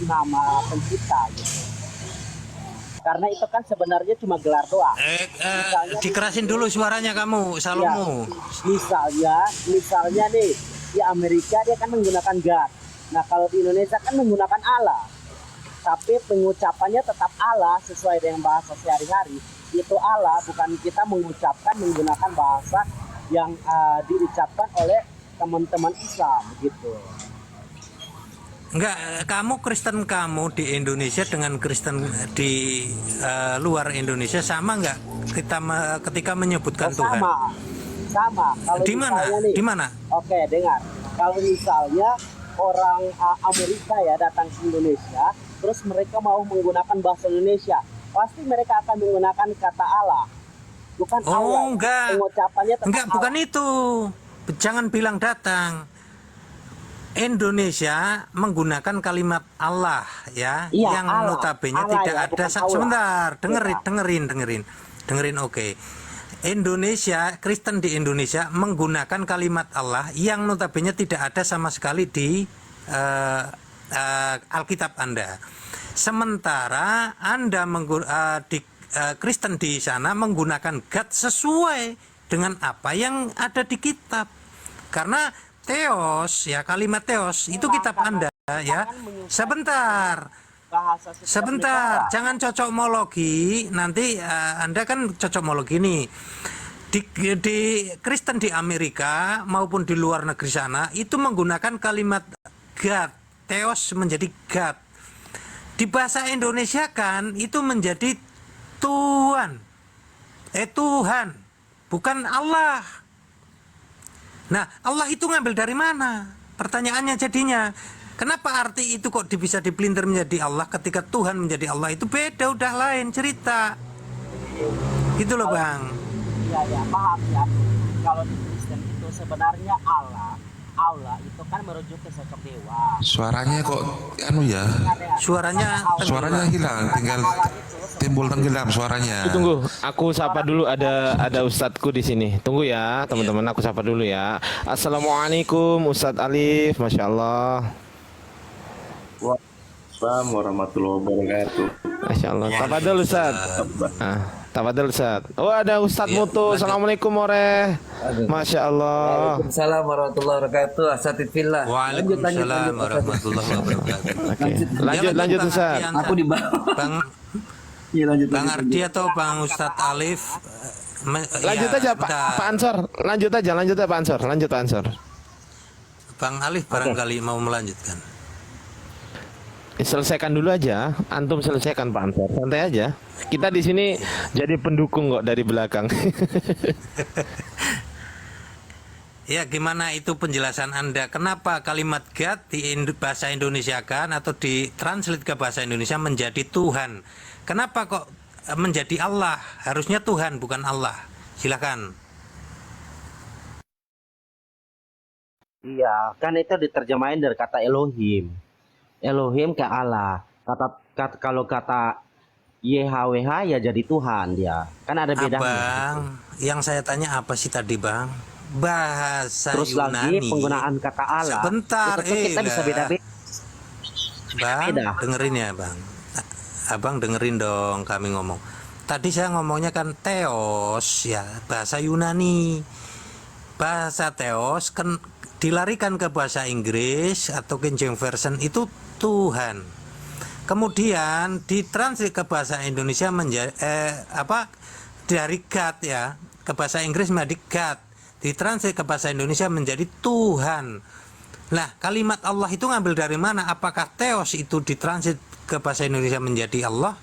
nama pencipta gitu. Karena itu kan sebenarnya cuma gelar doang. Dikerasin dulu suaranya kamu, Salomo. Misalnya nih di Amerika dia kan menggunakan God. Nah kalau di Indonesia kan menggunakan Allah. Tapi pengucapannya tetap Allah sesuai dengan bahasa sehari-hari. Itu Allah, bukan kita mengucapkan menggunakan bahasa yang diucapkan oleh teman-teman Islam gitu. Enggak, kamu Kristen kamu di Indonesia dengan Kristen di luar Indonesia sama enggak ketika menyebutkan Tuhan? Sama. Kalau di mana? Di mana? Oke, dengar. Kalau misalnya orang Amerika ya datang ke Indonesia, terus mereka mau menggunakan bahasa Indonesia, pasti mereka akan menggunakan kata Allah. Bukan Allah. Enggak. Pengucapannya tetap enggak, bukan Allah. Itu. Jangan bilang datang. Indonesia menggunakan kalimat Allah ya, iya, yang Allah. notabene Allah tidak ya, ada. Sebentar, dengerin. Oke. Indonesia, Kristen di Indonesia menggunakan kalimat Allah yang notabene tidak ada sama sekali di Alkitab Anda. Sementara Anda Kristen di sana menggunakan God sesuai dengan apa yang ada di kitab. Karena Theos ya, kalimat Theos itu kitab Anda ya. Sebentar, jangan cocokmologi. Nanti Anda kan cocokmologi nih. Di Kristen di Amerika maupun di luar negeri sana itu menggunakan kalimat God, Theos menjadi God. Di bahasa Indonesia kan itu menjadi Tuhan, bukan Allah. Nah, Allah itu ngambil dari mana? Pertanyaannya jadinya, kenapa arti itu kok bisa dipelintir menjadi Allah ketika Tuhan menjadi Allah? Itu beda, udah lain cerita. Gitu loh, Bang. Iya, paham ya. Kalau di Kristen itu sebenarnya Allah itu kan merujuk ke sosok dewa. Suaranya kok ya? Suaranya hilang, tinggal timbul tenggelam suaranya. Tunggu, aku sapa dulu, ada ustadzku di sini. Tunggu ya, teman-teman, aku sapa dulu ya. Assalamualaikum Ustadz Alif, Masya Allah. Waalaikumsalam warahmatullahi wabarakatuh. Masya Allah. Tafadhol Ustadz. Tafadhol Ustadz. Oh, ada Ustadz Mutu. Assalamualaikum More. Masya Allah. Waalaikumsalam warahmatullahi wabarakatuh. Asatidillah. Waalaikumsalam warahmatullahi wabarakatuh. Lanjut Ustadz. Aku di bawah. Bang Ardi atau Bang Ustadz Alif. Lanjut aja Pak Ansor. Lanjut aja Pak Ansor. Bang Alif barangkali mau melanjutkan. Selesaikan dulu aja, antum selesaikan Pak Ansor, santai aja. Kita di sini jadi pendukung kok dari belakang. Ya, gimana itu penjelasan Anda? Kenapa kalimat God di bahasa Indonesia kan atau ditranslate ke bahasa Indonesia menjadi Tuhan? Kenapa kok menjadi Allah? Harusnya Tuhan bukan Allah. Silakan. Iya, kan itu diterjemahin dari kata Elohim. Elohim ke Allah. Kalau kata YHWH ya jadi Tuhan dia. Kan ada bedanya. Bang, yang saya tanya apa sih tadi, Bang? Bahasa Terus Yunani. Lagi penggunaan kata Allah. Sebentar, kita bisa beda-beda. Bang, dengerin ya, Bang. Abang dengerin dong kami ngomong. Tadi saya ngomongnya kan Theos ya, bahasa Yunani. Bahasa Theos kan dilarikan ke bahasa Inggris atau King James Version itu Tuhan. Kemudian ditranslate ke bahasa Indonesia menjadi dari God ya, ke bahasa Inggris menjadi God. Ditranslate ke bahasa Indonesia menjadi Tuhan. Nah, kalimat Allah itu ngambil dari mana? Apakah Theos itu ditranslate ke bahasa Indonesia menjadi Allah?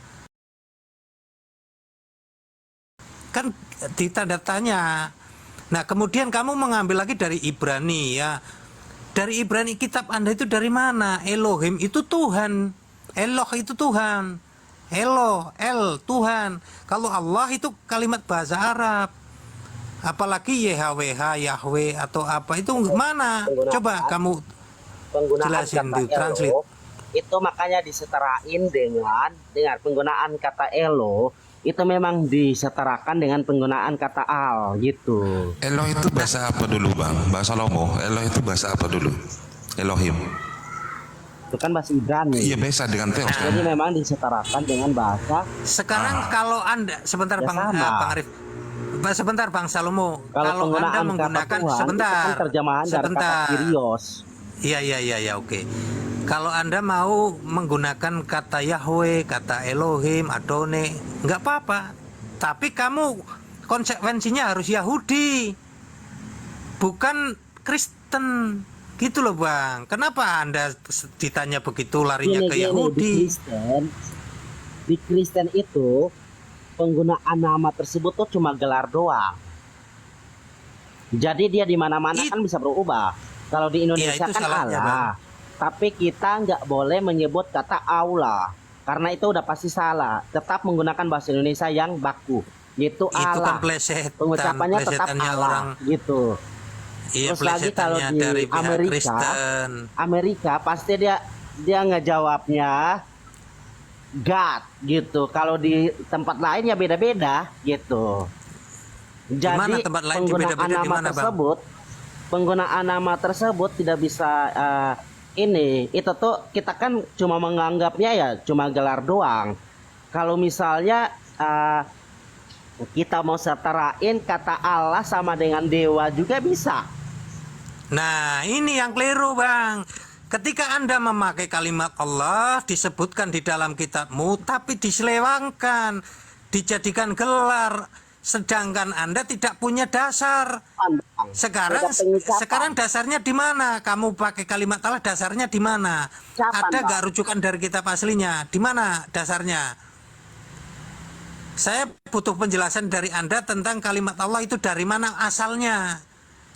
Kan ditanda tanya. Nah, kemudian kamu mengambil lagi dari Ibrani ya. Dari Ibrani kitab Anda itu dari mana? Elohim itu Tuhan. Eloh itu Tuhan. Tuhan. Kalau Allah itu kalimat bahasa Arab. Apalagi YHWH, Yahweh atau apa itu mana? Coba kamu jelasin di translate. Itu makanya disetarain dengan penggunaan kata Elo. Itu memang disetarakan dengan penggunaan kata al gitu. Eloh itu bahasa apa dulu, Bang? Bahasa Lomo. Eloh itu bahasa apa dulu? Elohim. itu kan bahasa Ibrani. Iya beza dengan teos kan. Jadi memang disetarakan dengan bahasa. Sekarang kalau Anda sebentar Ya Bang sama. Bang Arif. Sebentar Bang Salomo. Kalau Anda penggunaan menggunakan kata Tuhan, sebentar. itu kan terjemahan dari kata Kyrios. Iya, oke. Kalau Anda mau menggunakan kata Yahweh, kata Elohim, Adonai, nggak apa-apa. Tapi kamu konsekuensinya harus Yahudi, bukan Kristen. Gitu loh Bang. Kenapa Anda ditanya begitu larinya ke Yahudi? Di Kristen itu penggunaan nama tersebut tuh cuma gelar doang. Jadi dia di mana-mana kan bisa berubah. Kalau di Indonesia itu kan salahnya, Bang. Allah, tapi kita nggak boleh menyebut kata Allah karena itu udah pasti salah. Tetap menggunakan bahasa Indonesia yang baku, yaitu Itu kan Allah. plesetan, Pengucapannya tetap plesetannya Allah, orang. gitu. Iya, Terus lagi kalau plesetannya di dari pihak Amerika, Kristen. Amerika pasti dia ngejawabnya God gitu. Kalau di tempat lain ya beda-beda gitu. Gimana Jadi tempat lain penggunaan beda-beda di nama mana, Bang? tersebut, penggunaan nama tersebut tidak bisa itu tuh kita kan cuma menganggapnya ya cuma gelar doang. Kalau misalnya kita mau setarain kata Allah sama dengan dewa juga bisa. Nah, ini yang keliru, Bang. Ketika Anda memakai kalimat Allah disebutkan di dalam kitabmu, tapi diselewangkan, dijadikan gelar, sedangkan Anda tidak punya dasar. Sekarang dasarnya di mana? Kamu pakai kalimat Allah, dasarnya di mana? Ada nggak rujukan dari kitab aslinya? Di mana dasarnya? Saya butuh penjelasan dari Anda tentang kalimat Allah itu dari mana asalnya.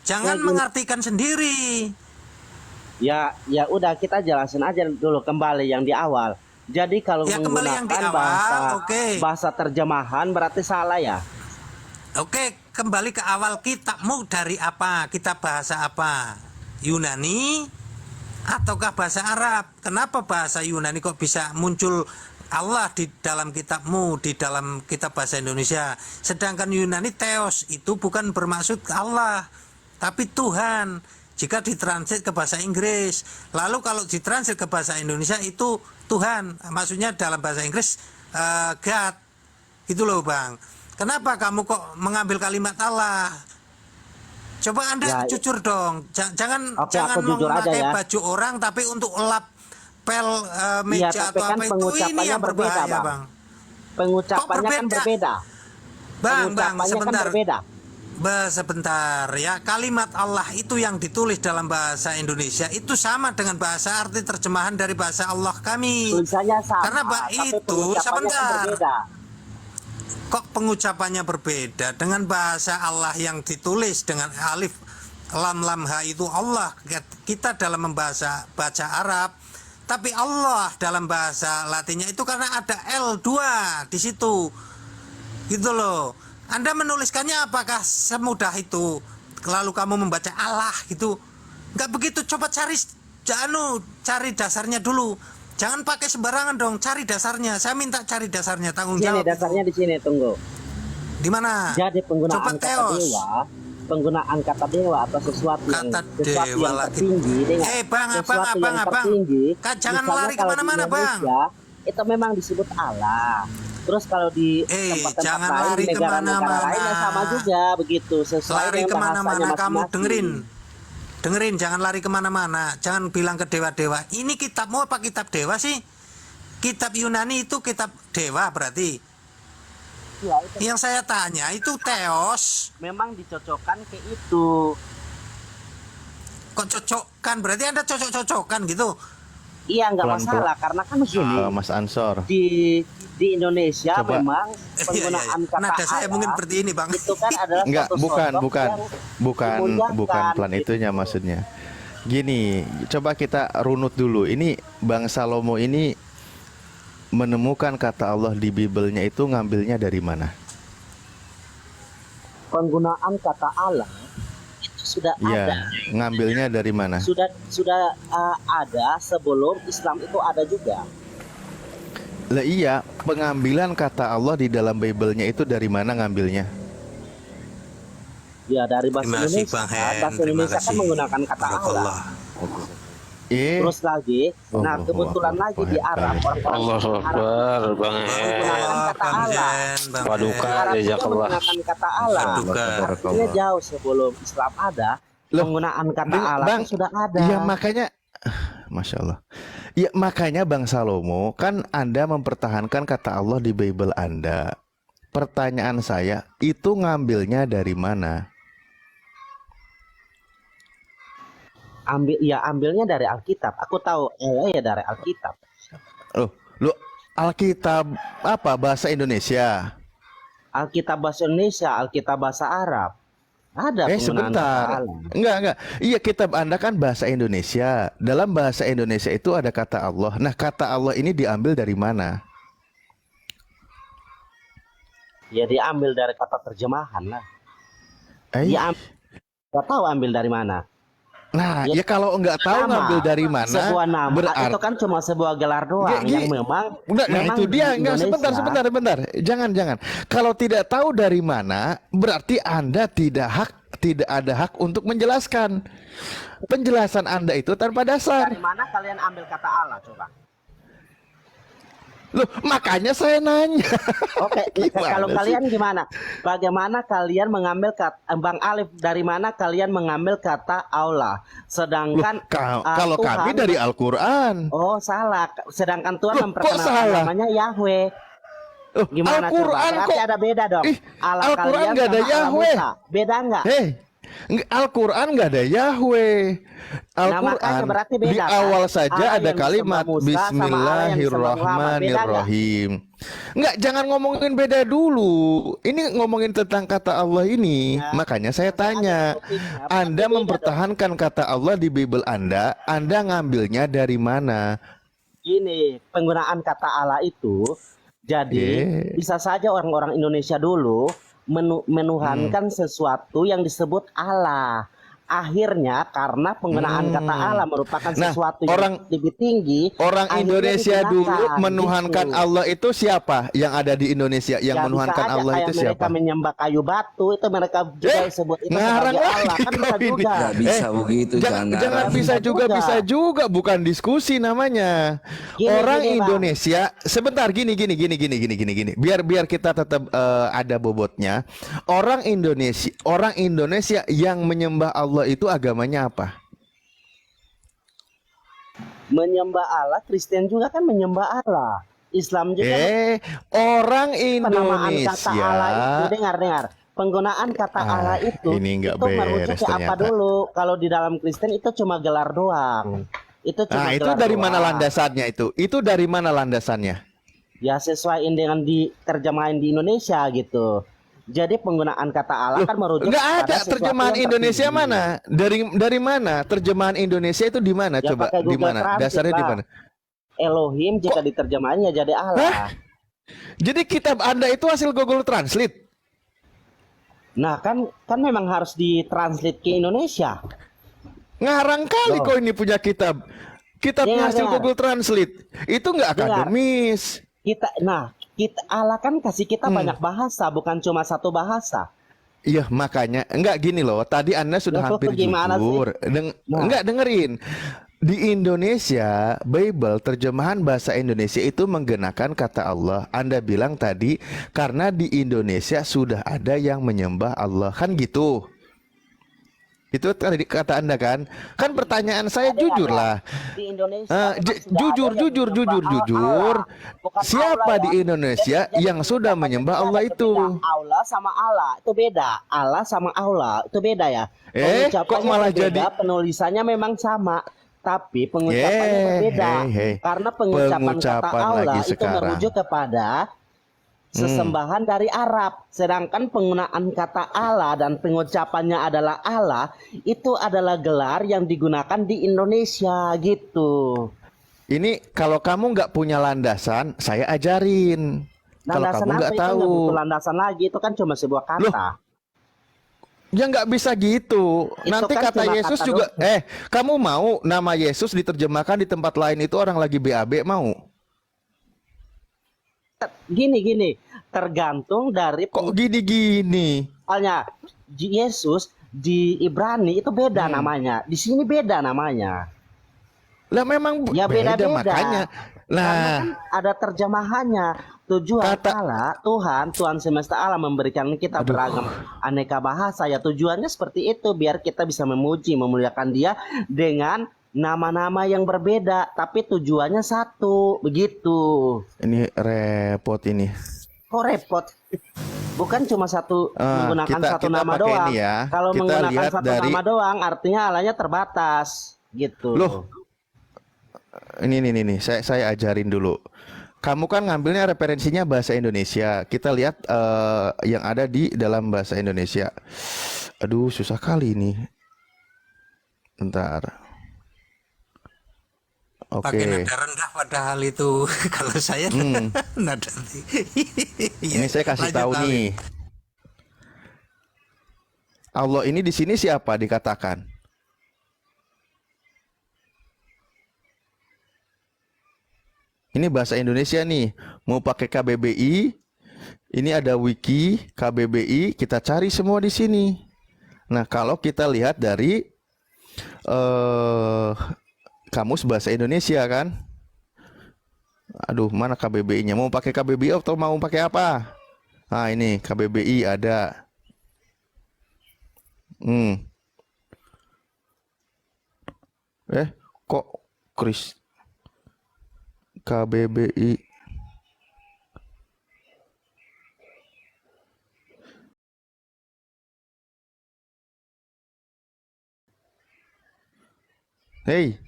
Jangan mengartikan sendiri. Ya udah kita jelasin aja dulu kembali yang di awal. Jadi kalau menggunakan bahasa terjemahan berarti salah ya. Oke, kembali ke awal kitabmu dari apa? Kitab bahasa apa? Yunani ataukah bahasa Arab? Kenapa bahasa Yunani kok bisa muncul Allah di dalam kitabmu, di dalam kitab bahasa Indonesia? Sedangkan Yunani Theos itu bukan bermaksud Allah, tapi Tuhan. Jika ditranslate ke bahasa Inggris, lalu kalau ditranslate ke bahasa Indonesia itu Tuhan, maksudnya dalam bahasa Inggris God, gitu loh Bang. Kenapa kamu kok mengambil kalimat Allah? Coba Anda jujur dong, jangan memakai baju orang tapi untuk lap pel meja atau apa itu, ini yang berbahaya Bang. Pengucapannya kan berbeda. Bang, sebentar. Kan berbeda. Sebentar ya, kalimat Allah itu yang ditulis dalam bahasa Indonesia itu sama dengan bahasa arti terjemahan dari bahasa Allah kami. Tulisannya sama, karena itu sebentar. Kan kok pengucapannya berbeda dengan bahasa Allah yang ditulis dengan alif lam ha itu Allah, kita dalam membaca Arab, tapi Allah dalam bahasa Latinnya itu karena ada L2 di situ, gitu loh. Anda menuliskannya apakah semudah itu? Lalu kamu membaca Allah gitu? Nggak begitu. Coba cari dasarnya dulu. Jangan pakai sembarangan dong. Cari dasarnya. Saya minta cari dasarnya. Tanggung jawab. Dasarnya di sini. Tunggu. Di mana? Jadi penggunaan kata dewa, penggunaan kata dewa atau sesuatu yang tertinggi dengan abang. Jangan lari kemana-mana bang. Itu memang disebut Allah. Terus kalau di tempat-tempat lain, di negara-negara lain sama juga begitu. Sesuai lari kemana-mana kamu dengerin, jangan lari kemana-mana. Jangan bilang ke dewa-dewa. Ini kitabmu apa kitab dewa sih? Kitab Yunani itu kitab dewa berarti. Ya, yang saya tanya itu Theos. Memang dicocokkan ke itu. Kok cocokkan? Berarti Anda cocok-cocokkan gitu? Iya, nggak masalah karena kan begini. Mas Ansor. Di Indonesia memang penggunaan kata nada saya mungkin seperti ini bang. Itu kan adalah bukan plan itunya maksudnya. Gini, coba kita runut dulu. Ini Bang Salomo ini menemukan kata Allah di Bibelnya itu ngambilnya dari mana? Penggunaan kata Allah itu sudah ada. Ngambilnya dari mana? Sudah ada sebelum Islam itu ada juga. Lah iya, pengambilan kata Allah di dalam Bible-nya itu dari mana ngambilnya? Ya dari bahasa Indonesia. Bahasa Indonesia kan menggunakan kata Allah. Terus lagi, nah Allahu kebetulan Akbar. lagi di Arab orang-orang Allahu Arab Akbar, Bang menggunakan Oh, kata Bang Allah. Jen, Bang Paduka, Jen. Arab juga jazakallah. menggunakan kata Allah. Paduka. Artinya jauh sebelum Islam ada, Loh, penggunaan kata Allah Bang, itu sudah ada. Iya makanya, Masya Allah. Ya makanya Bang Salomo, kan Anda mempertahankan kata Allah di Bible Anda. Pertanyaan saya, itu ngambilnya dari mana? Ambilnya dari Alkitab. Aku tahu ya dari Alkitab. Lo Alkitab apa bahasa Indonesia? Alkitab bahasa Indonesia, Alkitab bahasa Arab. Ada penggunaan kata Sebentar. Allah. Enggak. Iya, kitab Anda kan bahasa Indonesia. Dalam bahasa Indonesia itu ada kata Allah. Nah, kata Allah ini diambil dari mana? Ya diambil dari kata terjemahan lah. Iya. Nggak tahu ambil dari mana. Nah, Ya, ya kalau enggak tahu nama. ngambil dari mana, Sebuah nama berarti itu kan cuma sebuah gelar doang yang memang Nah, itu di dia. Enggak, Indonesia- sebentar. Jangan. Kalau tidak tahu dari mana, berarti Anda tidak ada hak untuk menjelaskan. Penjelasan Anda itu tanpa dasar. Dari mana kalian ambil kata Allah coba? Loh, makanya saya nanya. Oke, Gimana kalau sih? kalian gimana? Bagaimana kalian mengambil kata Bang Alif, dari mana kalian mengambil kata Allah? Sedangkan Kalau Tuhan- kami dari Al-Qur'an. Oh, salah. Sedangkan Tuhan Loh, kok memperkenalkan salah? namanya Yahweh. Gimana Al-Qur'an coba? Berarti kok. ada beda dong. Ih, Allah Al-Qur'an kalian nggak ada sama Allah Yahweh. Musa. Beda nggak? Al-Qur'an nggak ada Yahweh. Al-Qur'an makanya berarti beda, di kan? awal saja Allah ada yang kalimat disembah Musa sama Allah yang disembah Muhammad. Bismillahirrahmanirrahim. Enggak, jangan ngomongin beda dulu. Ini ngomongin tentang kata Allah ini. Ya. Makanya saya tanya, Anda mempertahankan kata Allah di Bible Anda ngambilnya dari mana? Gini, penggunaan kata Allah itu jadi bisa saja orang-orang Indonesia dulu menuhankan sesuatu yang disebut Allah. Akhirnya karena penggunaan kata Allah merupakan sesuatu yang lebih tinggi, Orang akhirnya Indonesia digunakan, dulu menuhankan gitu. Allah itu siapa? Yang ada di Indonesia yang Ya, menuhankan bisa aja Allah kayak itu mereka siapa? menyembah kayu batu itu mereka juga sebut itu ngarang sebagai lagi Allah, kan bisa kau ini. juga. Nggak bisa begitu, jangan jangan. bisa Bisa juga, bukan diskusi namanya. Gini, Orang Bang. Indonesia sebentar gini. Biar kita tetap ada bobotnya. Orang Indonesia yang menyembah Allah itu agamanya apa? Menyembah Allah, Kristen juga kan menyembah Allah. Islam juga Orang penamaan kata Allah itu Indonesia. dengar. Penggunaan kata Allah itu ini nggak merujuk beres ke apa ternyata. dulu? Kalau di dalam Kristen itu cuma gelar doang. Itu cuma Nah, itu gelar dari doang. mana landasannya itu? Itu dari mana landasannya? Ya sesuai dengan diterjemahin di Indonesia gitu. Jadi penggunaan kata Allah kan merujuk Nggak kepada ada sesuatu terjemahan yang Indonesia tertinggi. mana? Dari mana? Terjemahan Indonesia itu di mana? Ya, Coba pakai di Google mana? Translate, Dasarnya di Bang. mana? Elohim jika diterjemahinnya jadi Allah. Jadi kitab Anda itu hasil Google Translate. Nah kan memang harus ditranslate ke Indonesia. Ngarang kali Loh. kok ini punya kitab. Kitabnya hasil Dengar. Google Translate. Itu nggak Dengar. akademis. Kita Allah kan kasih kita banyak bahasa, bukan cuma satu bahasa. Iya, makanya enggak gini loh. Tadi Anda sudah Loh, hampir gimana jujur. sih? Nah. Enggak dengerin. Di Indonesia, Bible terjemahan bahasa Indonesia itu menggunakan kata Allah. Anda bilang tadi karena di Indonesia sudah ada yang menyembah Allah. Kan gitu. Itu tadi kata Anda kan? Kan pertanyaan saya jujur lah. Di Indonesia memang sudah Jujur. ada yang menyembah Allah. Bukan Siapa Allah, di ya. Indonesia yang sudah menyembah Allah itu? Allah sama Allah itu beda. Allah sama Allah itu beda ya. Kok malah berbeda, jadi pengulisannya memang sama, tapi pengucapannya berbeda. Karena pengucapan kata Allah lagi itu sekarang. merujuk kepada sesembahan dari Arab. Sedangkan penggunaan kata Allah dan pengucapannya adalah Allah itu adalah gelar yang digunakan di Indonesia gitu. Ini kalau kamu nggak punya landasan, saya ajarin. Kalau Landasan kamu apa nggak itu? tahu, Nggak butuh landasan lagi, itu kan cuma sebuah kata. ya nggak bisa gitu. Itu Nanti kan kata cuma Yesus kata juga. doang. Kamu mau nama Yesus diterjemahkan di tempat lain itu orang lagi BAB mau? Gini, tergantung dari Kok gini-gini? misalnya Yesus di Ibrani itu beda namanya, di sini beda namanya. Lah memang Ya beda beda-beda. makanya. Karena Lah kan ada terjemahannya. Tujuan Kata- Allah, Tuhan semesta alam memberikan kita beragam aneka bahasa. Ya tujuannya seperti itu biar kita bisa memuji, memuliakan Dia dengan nama-nama yang berbeda, tapi tujuannya satu, begitu. ini repot ini. Kok repot? Bukan cuma satu menggunakan kita- satu kita nama pakai doang. ini ya. Kalau Kita menggunakan lihat satu dari- nama doang, artinya Allahnya terbatas, gitu. Loh. Ini, saya ajarin dulu. Kamu kan ngambilnya referensinya bahasa Indonesia. Kita lihat yang ada di dalam bahasa Indonesia. Aduh, susah kali ini. Bentar. Pakai Oke. nada rendah padahal itu kalau saya nada Ini saya kasih Lanjut, tahu Awi. nih. Allah ini di sini siapa dikatakan? Ini bahasa Indonesia nih. Mau pakai KBBI? Ini ada wiki KBBI. Kita cari semua di sini. Nah, kalau kita lihat dari kamus bahasa Indonesia kan? Aduh, mana KBBI-nya? Mau pakai KBBI atau mau pakai apa? Nah, ini KBBI ada. Kok Kris KBBI? Hei.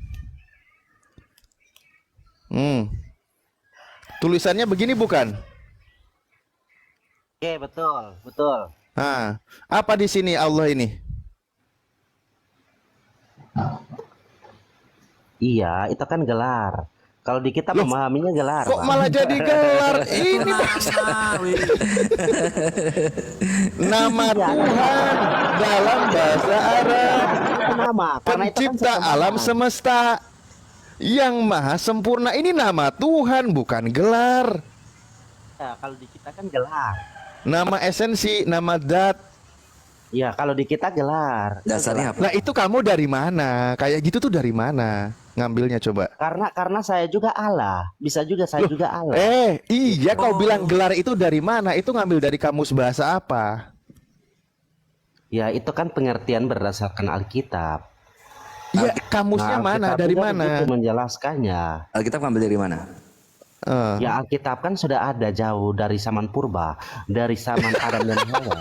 Tulisannya begini bukan? Oke, betul, betul. Nah, apa di sini Allah ini? Iya, itu kan gelar. Kalau di kita memahaminya gelar, Kok Bang. malah jadi gelar? Ini nama Tuhan dalam bahasa Arab, Itu nama, karena itu kan pencipta sesembahan. alam semesta yang maha sempurna. Ini nama Tuhan, bukan gelar. Ya, kalau di kita kan gelar. Nama esensi, nama zat. Ya, kalau di kita gelar. Dasarnya apa? Nah, itu kamu dari mana? Kayak gitu tuh dari mana? Ngambilnya coba. Karena saya juga Allah. Bisa juga saya juga Allah. Iya, kau bilang gelar itu dari mana? Itu ngambil dari kamus bahasa apa? Ya, itu kan pengertian berdasarkan Alkitab. Iya, kamusnya mana? Alkitab Dari juga mana? begitu menjelaskannya. Alkitab ngambil dari mana? Ya, Alkitab kan sudah ada jauh dari zaman purba, dari zaman Adam dan Hawa.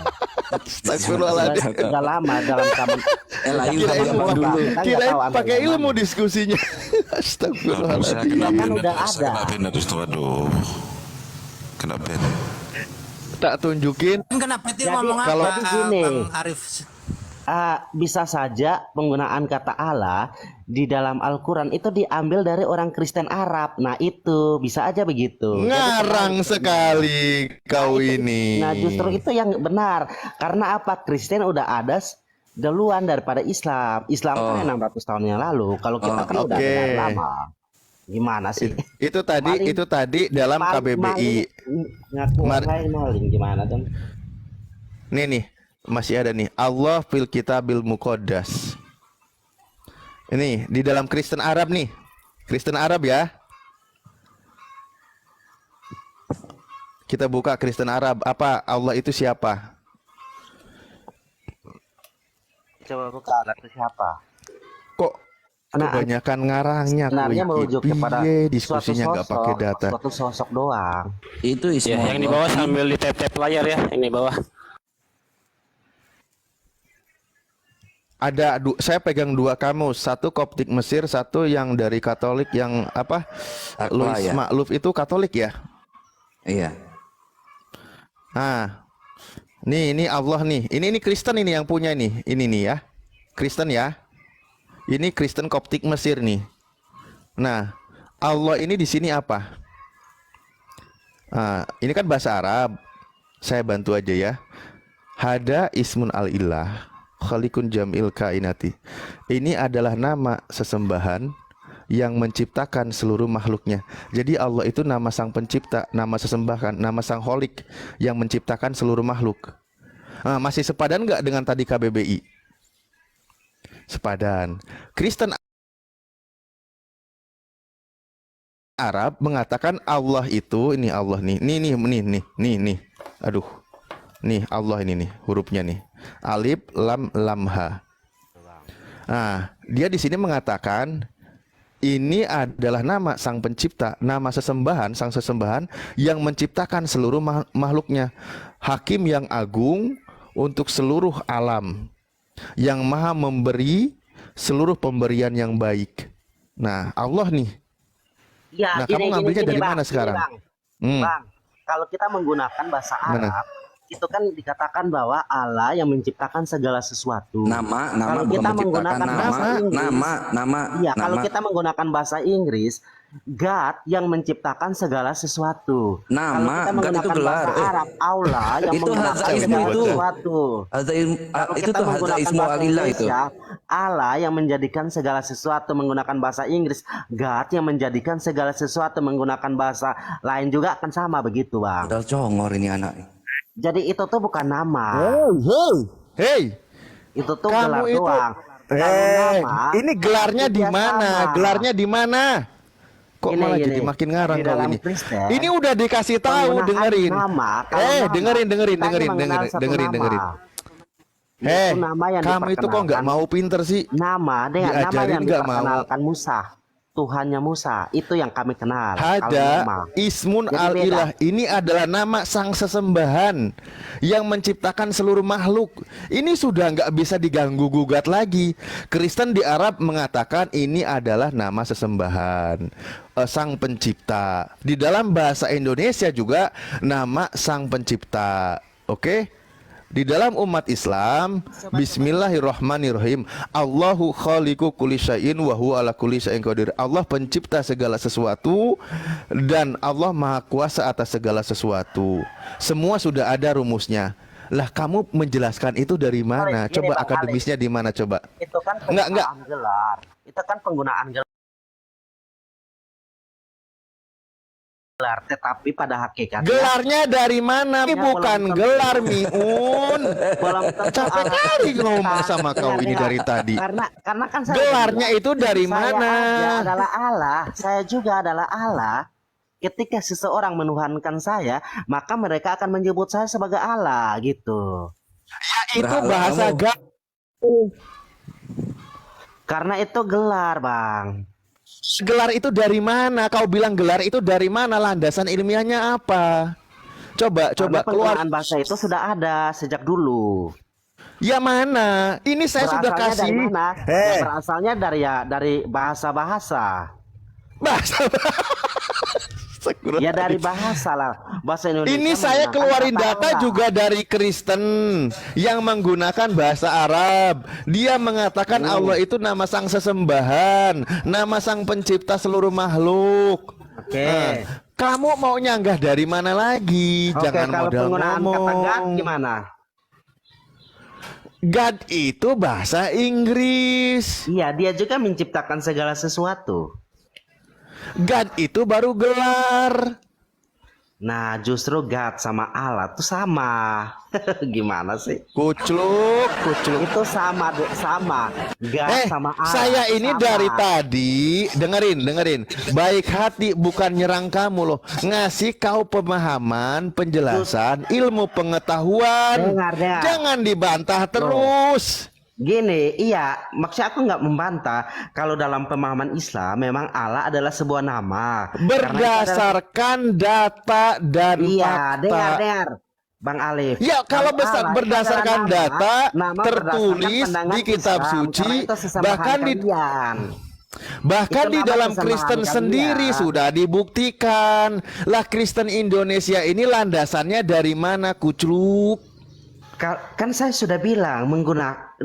Astagfirullahaladzim. Sudah lama dalam zaman Kirain zaman mau purba. Kita nggak kirain tahu pakai ada ilmu zaman. diskusinya. Astagfirullahaladzim. Kan udah ada. Waduh. Kenapa? Tak tunjukin. Kenapa dia Jadi, ngomong kalau apa, begini. Bang Arif? Bisa saja penggunaan kata Allah di dalam Al-Quran itu diambil dari orang Kristen Arab. Nah itu bisa aja begitu. Ngarang sekali kau Nah, ini. Nah justru itu yang benar. Karena apa? Kristen udah ada duluan daripada Islam. Islam kan 600 tahun yang lalu. Kalau kita kan udah oke. ada lama. Gimana sih? Itu tadi dalam KBBI. Ngaku Mar- maling gimana dong? Nih, masih ada nih. Allah fil kitabil muqaddas. Ini di dalam Kristen Arab nih. Kristen Arab ya. Kita buka Kristen Arab. Apa Allah itu siapa? Coba buka itu siapa? Kok kebanyakan ngarangnya? Sebenarnya kuy? merujuk kepada Piye diskusinya nggak pakai data. suatu sosok doang. Itu Ya, Ismail. yang di bawah sambil di tap-tap layar ya, ini bawah. Ada saya pegang dua kamus, satu Koptik Mesir, satu yang dari Katolik yang apa? Akla, Louis ya? Makluf itu Katolik ya? Iya. Nah, ini Allah nih. Ini Kristen ini yang punya nih. Ini nih ya. Kristen ya. Ini Kristen Koptik Mesir nih. Nah, Allah ini di sini apa? Nah, ini kan bahasa Arab. Saya bantu aja ya. Hada ismun al-ilah khalikun jamil kainati. Ini adalah nama sesembahan yang menciptakan seluruh makhluknya. Jadi Allah itu nama sang pencipta, nama sesembahan, nama sang holik yang menciptakan seluruh makhluk. Masih sepadan nggak dengan tadi KBBI? Sepadan. Kristen Arab mengatakan Allah itu ini Allah nih. Nih. Aduh. Nih Allah ini nih hurufnya nih. Alif lam lam ha. Nah, dia di sini mengatakan ini adalah nama sang pencipta, nama sesembahan, sang sesembahan yang menciptakan seluruh makhluknya. Hakim yang agung untuk seluruh alam, yang maha memberi seluruh pemberian yang baik. Nah, Allah nih. Ya, Nah, kamu ngambilnya dari Bang, mana sekarang? Bang, kalau kita menggunakan bahasa Mana? Arab, itu kan dikatakan bahwa Allah yang menciptakan segala sesuatu. Nama Kalau bukan kita menciptakan menggunakan bahasa Inggris, nama. Iya, kalau nama. kita menggunakan bahasa Inggris, God yang menciptakan segala sesuatu. Nama, kalau kita God menggunakan itu gelar. bahasa Arab, Allah yang Itu menggunakan hadza segala ismu itu. sesuatu. Kalau Itu kita tuh hadza menggunakan ismu bahasa alillah itu. Indonesia, Allah yang menjadikan segala sesuatu menggunakan bahasa Inggris, God yang menjadikan segala sesuatu menggunakan bahasa lain juga akan sama begitu, Bang. Padahal congor ini anak. Jadi itu tuh bukan nama. Hey, Itu tuh kamu gelar itu doang. Kalau nama, ini gelarnya itu di dia mana? sama. Gelarnya di mana? Kok Gini, malah gini. jadi makin ngarang Di kau dalam ini? Kristen, Ini udah dikasih tahu, penggunaan dengerin. nama, kalau nama, dengerin. kita hanya mengenal satu nama. Heh, Itu nama yang kamu itu kok nggak diperkenalkan. mau pinter sih? Nama dengan nama Diajarin yang nggak mau. diperkenalkan Musa, Tuhannya Musa, itu yang kami kenal. Kalau Hada nama. ismun Jadi al-ilah. Ini adalah nama sang sesembahan yang menciptakan seluruh makhluk. Ini sudah nggak bisa diganggu gugat lagi. Kristen di Arab mengatakan ini adalah nama sesembahan, sang pencipta. Di dalam bahasa Indonesia juga nama sang pencipta. Oke? Di dalam umat Islam, bismillahirrahmanirrahim. Allahu khaliqu kulli syai'in wa huwa ala kulli syai'in qadir. Allah pencipta segala sesuatu dan Allah maha kuasa atas segala sesuatu. Semua sudah ada rumusnya. Lah, kamu menjelaskan itu dari mana? Gini, Coba Bang akademisnya di mana coba? Itu kan Enggak. penggunaan gelar. Itu kan penggunaan gelar. Tetapi pada hakikatnya Gelarnya dari mana? Ini Ya, bukan belum tentu. gelar, Miun. belum tentu Capek Allah- kali ngomong sama kau Dengar, ini dengar. dari tadi. Karena kan saya Gelarnya bilang, itu dari saya mana? aja adalah Allah, saya juga adalah Allah. Ketika seseorang menuhankan saya, maka mereka akan menyebut saya sebagai Allah gitu. Itu Berhala bahasa kamu. Karena itu gelar, Bang. Gelar itu dari mana? Kau bilang gelar itu dari mana? Landasan ilmiahnya apa? Coba Karena keluar. penggunaan bahasa itu sudah ada sejak dulu. Ya mana? Ini saya sudah Berasalnya kasih. dari mana? Ya, berasalnya dari bahasa-bahasa. Bahasa. Ya dari bahasa lah. Bahasa Indonesia. Ini saya menggunakan keluarin kata data Allah. juga dari Kristen yang menggunakan bahasa Arab. Dia mengatakan Allah itu nama sang sesembahan, nama sang pencipta seluruh makhluk. Oke. Nah, kamu mau nyanggah dari mana lagi? Oke, Jangan kalau modal penggunaan kata God ngomong. gimana? God itu bahasa Inggris. Iya, dia juga menciptakan segala sesuatu. God itu baru gelar. Nah, justru God sama Allah tuh sama. Gimana sih? Kucluk. Itu sama, sama. God sama Allah. Saya ini sama. dari tadi dengerin. Baik hati bukan nyerang kamu loh. Ngasih kau pemahaman, penjelasan, ilmu pengetahuan. Dengar. Jangan dibantah terus. Gini, iya, maksudnya aku nggak membantah kalau dalam pemahaman Islam memang Allah adalah sebuah nama. Karena itu adalah- Berdasarkan data dan Iya, fakta. dengar. Bang Alif. Ya, kalau Allah itu berdasarkan adalah data nama tertulis berdasarkan pandangan di kitab Islam, suci, karena itu sesembahan bahkan di kalian. Bahkan Itu di nama dalam kesamaan Kristen kalian. sendiri sudah dibuktikan. Lah, Kristen Indonesia ini landasannya dari mana, kucluk? Kan saya sudah bilang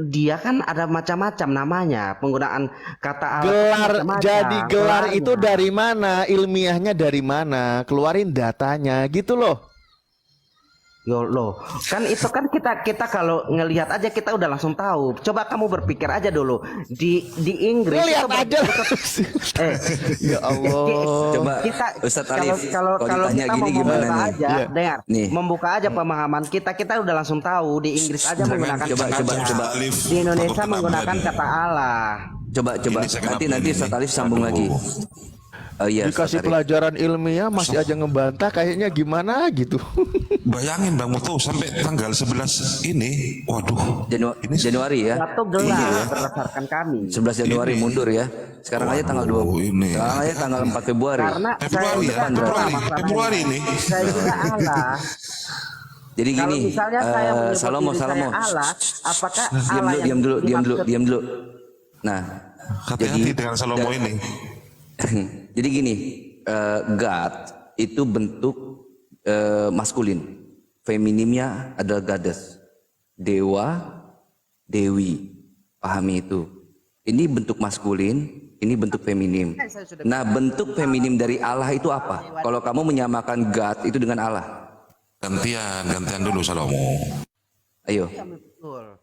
dia kan ada macam-macam namanya, penggunaan kata Allah Gelar, macam-macam. jadi gelar Gelarnya. itu dari mana? Ilmiahnya dari mana? Keluarin datanya gitu loh. Yo loh, kan itu kan kita kalau ngelihat aja kita udah langsung tahu. Coba kamu berpikir aja dulu di Inggris. Lihat itu aja. Ya Allah. Coba kita Ustadz Alif, kalau ditanya kita gini mau gimana membuka nih? aja, Iya. dengar, Nih. membuka aja pemahaman kita udah langsung tahu di Inggris aja menggunakan coba, kata coba, Allah. coba. Di Indonesia menggunakan kata Allah. Coba Ini saya kenapa nanti ini? Ustadz Alif sambung lagi. Iya, Dikasih Ustaz Arif. pelajaran ilmiah masih aja ngebantah, kayaknya gimana gitu. Bayangin Bang Mutu sampai tanggal 11 ini, waduh. Ini Januari ya. Atau gelar berdasarkan kami. 11 Januari Ini. mundur ya. Sekarang aja tanggal 20. ini. Sekarang aja tanggal 4 Februari. Karena Februari ya, Februari ini. saya juga Allah. Jadi Kalau gini, misalnya saya menyebut Salomo, diri Salomo. saya Allah, apakah Allah yang Diam dulu. Nah, Hati-hati dengan Salomo ini. jadi gini, God itu bentuk maskulin, feminimnya adalah goddess, dewa, dewi, pahami itu. Ini bentuk maskulin, ini bentuk feminim. Nah, bentuk feminim dari Allah itu apa? Kalau kamu menyamakan God itu dengan Allah, Gantian dulu Salomo. ayo. Betul.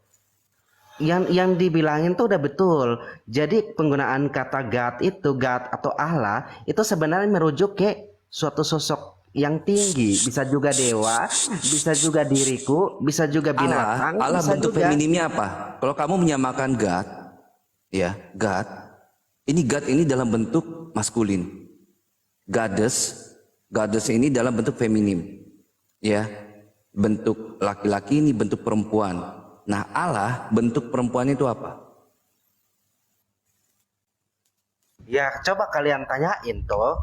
Yang dibilangin tuh udah betul. Jadi penggunaan kata God itu, God atau Allah itu sebenarnya merujuk ke suatu sosok yang tinggi. Bisa juga dewa, bisa juga diriku, bisa juga binatang. Allah bisa bentuk juga... femininnya apa? Kalau kamu menyamakan God, ya God, ini dalam bentuk maskulin. Goddess ini dalam bentuk feminim, ya. Bentuk laki-laki ini bentuk perempuan. Nah, Allah bentuk perempuan itu apa? Ya coba kalian tanyain tuh.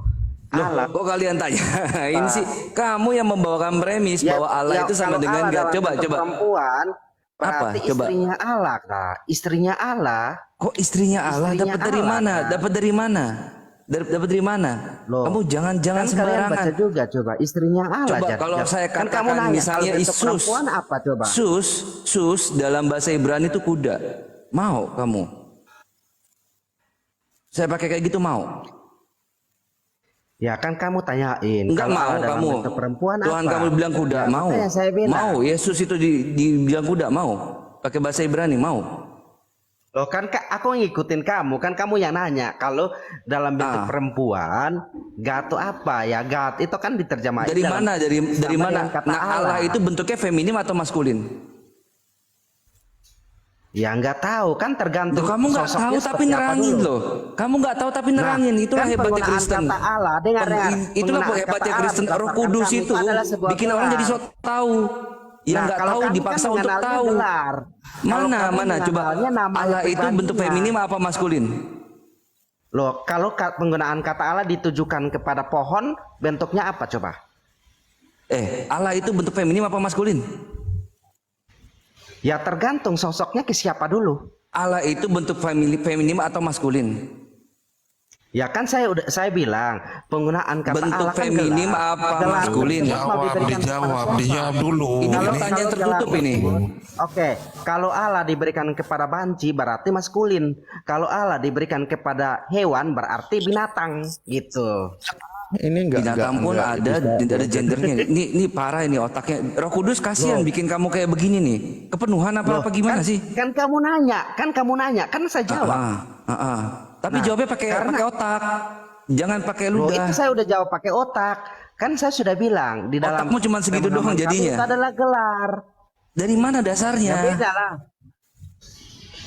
Loh, Allah. kok kalian tanyain sih? Kamu yang membawakan premis Ya, bahwa Allah itu sama kalau dengan Allah God. dalam Coba. bentuk perempuan, berarti Coba. istrinya Allah. Nah, istrinya Allah. Kok istrinya Allah? Istrinya Dapat dari Allah, mana? kan? Dapat dari mana? Dapat dari mana? Loh, Kamu jangan kan kalian sembarangan. baca juga coba istrinya Allah. Coba Jar. kalau saya kan katakan kamu nanya, misalnya kalau bentuk Isus, perempuan apa coba? sus dalam bahasa Ibrani itu kuda. Mau kamu? Saya pakai kayak gitu mau? Ya kan kamu tanyain. Enggak kalau mau Allah dalam kamu. bentuk perempuan Tuhan apa? kamu bilang kuda, Ya, mau? makanya saya bilang. Mau. Yesus itu dibilang kuda, mau? Pakai bahasa Ibrani, mau? Loh kan aku ngikutin kamu, kan kamu yang nanya kalau dalam bentuk perempuan God itu apa ya? God itu kan diterjemahin Dari dalam- mana? Dari sama mana? dengan kata Nah, Allah itu bentuknya feminim atau maskulin? Ya nggak tahu kan tergantung. Loh, kamu nggak sosoknya tahu tapi seperti apa nerangin dulu. loh. Kamu nggak tahu tapi nerangin. Itulah kan hebatnya penggunaan Kristen. kata Allah, dengar. Itulah Penggunaan hebatnya kata Kristen. Allah Roh berdasarkan Kudus kami itu adalah sebuah bikin orang gelar. jadi sok tahu. Yang nggak kalau tahu kami dipaksa kan untuk mengenalnya tahu. gelar. Kalau Mana kami coba mengenalnya namanya Allah itu bentuk pribadinya. feminim apa maskulin? Loh, kalau penggunaan kata Allah ditujukan kepada pohon, bentuknya apa coba? Allah itu bentuk feminim apa maskulin? Ya tergantung sosoknya ke siapa dulu. Allah itu bentuk feminim atau maskulin? Ya kan saya bilang penggunaan kata Bentuk Allah kan feminim gelar. apa Gelar maskulin? tersebut mau diberikan kepada siapa? Dijawab dulu. Ini Kalau- pertanyaan kalau tertutup gelar ini. tersebut, Oke, kalau Allah diberikan kepada banci berarti maskulin. Kalau Allah diberikan kepada hewan berarti binatang gitu. Ini Binatang pun ada gendernya. Ini parah ini otaknya. Roh Kudus kasihan bikin kamu kayak begini nih. Kepenuhan apa gimana sih? Kan kamu nanya, kan saya jawab. Tapi Nah, jawabnya pakai otak. Jangan pakai Loh, ludah. itu saya udah jawab pakai otak. Kan saya sudah bilang di dalam Otakmu cuma segitu doang pemahaman kami jadinya. Itu adalah gelar. Dari mana Ya dasarnya? beda lah.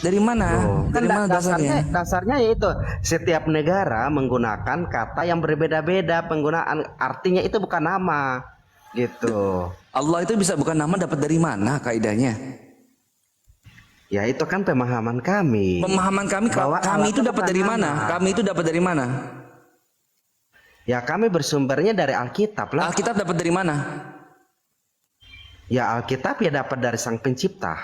Dari mana? Dari Kan mana dasarnya? dasarnya yaitu setiap negara menggunakan kata yang berbeda-beda, penggunaan artinya itu bukan nama gitu. Allah itu bisa bukan nama, dapat dari mana kaidahnya? Ya itu kan pemahaman kami. Pemahaman kami Bahwa kami Allah itu itu dapat bukan dari mana? nama. Kami itu dapat dari mana? Ya kami bersumbernya dari Alkitab lah. Alkitab dapat dari mana? Ya Alkitab ya dapat dari Sang Pencipta.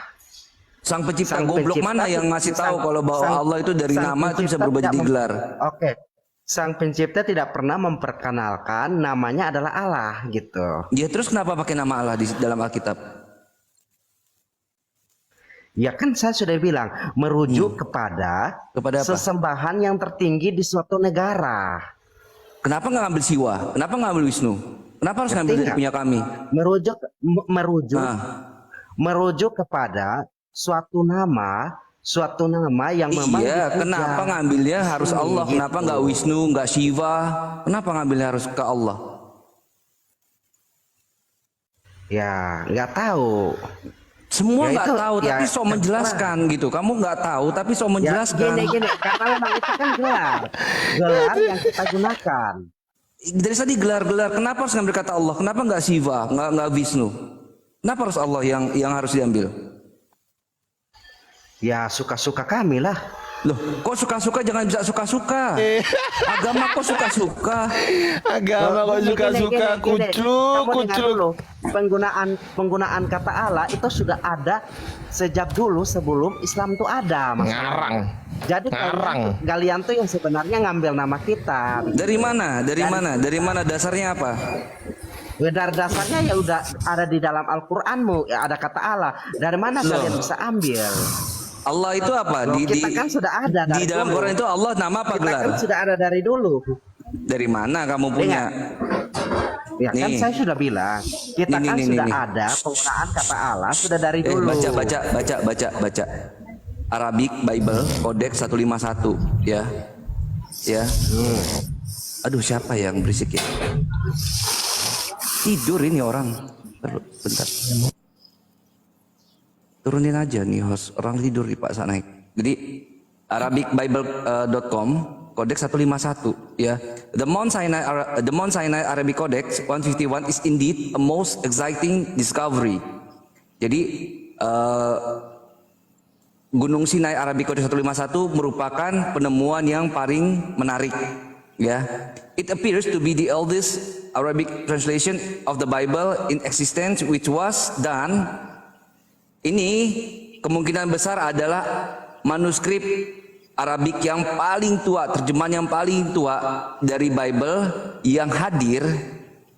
Sang pencipta Sang goblok Pencipta mana yang itu- ngasih tahu Sang- kalau bahwa Sang- Allah itu dari Sang nama itu bisa Pencipta berubah tidak jadi gelar? Oke. Sang Pencipta tidak pernah memperkenalkan namanya adalah Allah gitu. Ya terus kenapa pakai nama Allah di dalam Alkitab? Ya kan saya sudah bilang merujuk kepada Kepada apa? sesembahan yang tertinggi di suatu negara. Kenapa nggak ngambil Siwa? Kenapa nggak ngambil Wisnu? Kenapa harus ngambil dari nggak? punya kami? Merujuk merujuk kepada suatu nama yang memang Iya, dipuja. kenapa ngambilnya harus Ini, Allah? Kenapa gitu. nggak Wisnu, nggak Siwa? Kenapa ngambilnya harus ke Allah? Ya nggak tahu. Semua Ya nggak itu, tahu, ya, tapi sok menjelaskan gitu. Kamu nggak tahu, tapi sok Ya, menjelaskan. gini, karena memang itu kan gelar yang kita gunakan. Dari tadi gelar-gelar, kenapa harus ngambil kata Allah? Kenapa nggak Siva, nggak Wisnu? Kenapa harus Allah yang harus diambil? Ya suka-suka kami lah. Loh, kok suka-suka jangan bisa suka-suka. Agama kok suka-suka. Agama kok Gini, suka-suka gini. kucluk Kamu dengar kucluk. dulu, penggunaan kata Allah itu sudah ada sejak dulu sebelum Islam itu ada, Mas. Ngarang. Jadi kalian tuh yang sebenarnya ngambil nama kita. Dari mana? Dari mana? Dari mana dasarnya apa? Dasarnya ya udah ada di dalam Al-Qur'anmu, ya ada kata Allah. Dari mana kalian bisa ambil? Allah itu apa? Loh, kita kan sudah ada di dari dalam dulu. Quran itu Allah nama apa Kita gelar? kan sudah ada dari dulu. Dari mana kamu punya? Ya kan Nih. saya sudah bilang, kita Nih, kan nih, sudah nih. ada penggunaan kata Allah sudah dari dulu. Baca. Arabic Bible Codex 151 ya. Ya. Aduh, siapa yang berisik ya? Tidur ini orang. Bentar. Turunin aja nih host, orang tidur di Pak naik. Jadi arabicbible.com Codex 151 ya. The Mount Sinai Arabic Codex 151 is indeed a most exciting discovery. Jadi Gunung Sinai Arabic Codex 151 merupakan penemuan yang paling menarik ya. It appears to be the eldest Arabic translation of the Bible in existence, which was done. Ini kemungkinan besar adalah manuskrip Arabik yang paling tua, terjemahan yang paling tua dari Bible yang hadir,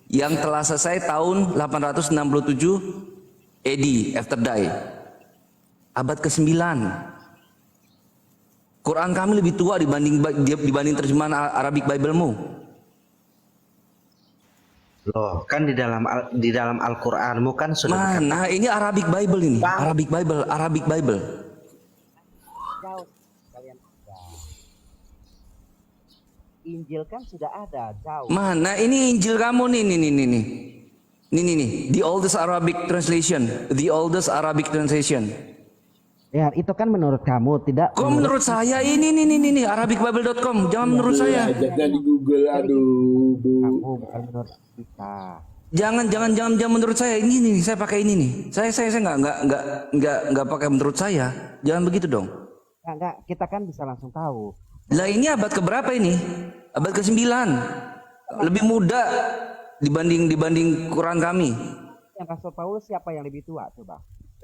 yang telah selesai tahun 867 AD, after die, abad ke-9. Quran kami lebih tua dibanding terjemahan Arabik Bible-mu. Loh, kan di dalam Al-Qur'anmu kan sudah Mana ini Arabic Bible ini? Arabic Bible. Jauh kalian ada. Injil kan sudah ada, jauh. Mana ini Injil kamu nih. Nih. The oldest Arabic translation. Ya, itu kan menurut kamu, tidak Kok menurut saya ini arabicbible.com. Jangan menurut saya. Jadi Google, aduh, Bu. kamu, bukan menurut kita. Jangan menurut saya. Ini nih, saya pakai ini nih. Saya nggak pakai menurut saya. Jangan begitu dong. Enggak, kita kan bisa langsung tahu. Lah ini abad keberapa ini? Abad ke-9. Lebih muda dibanding Quran kami. Yang Rasul Paulus siapa yang lebih tua coba?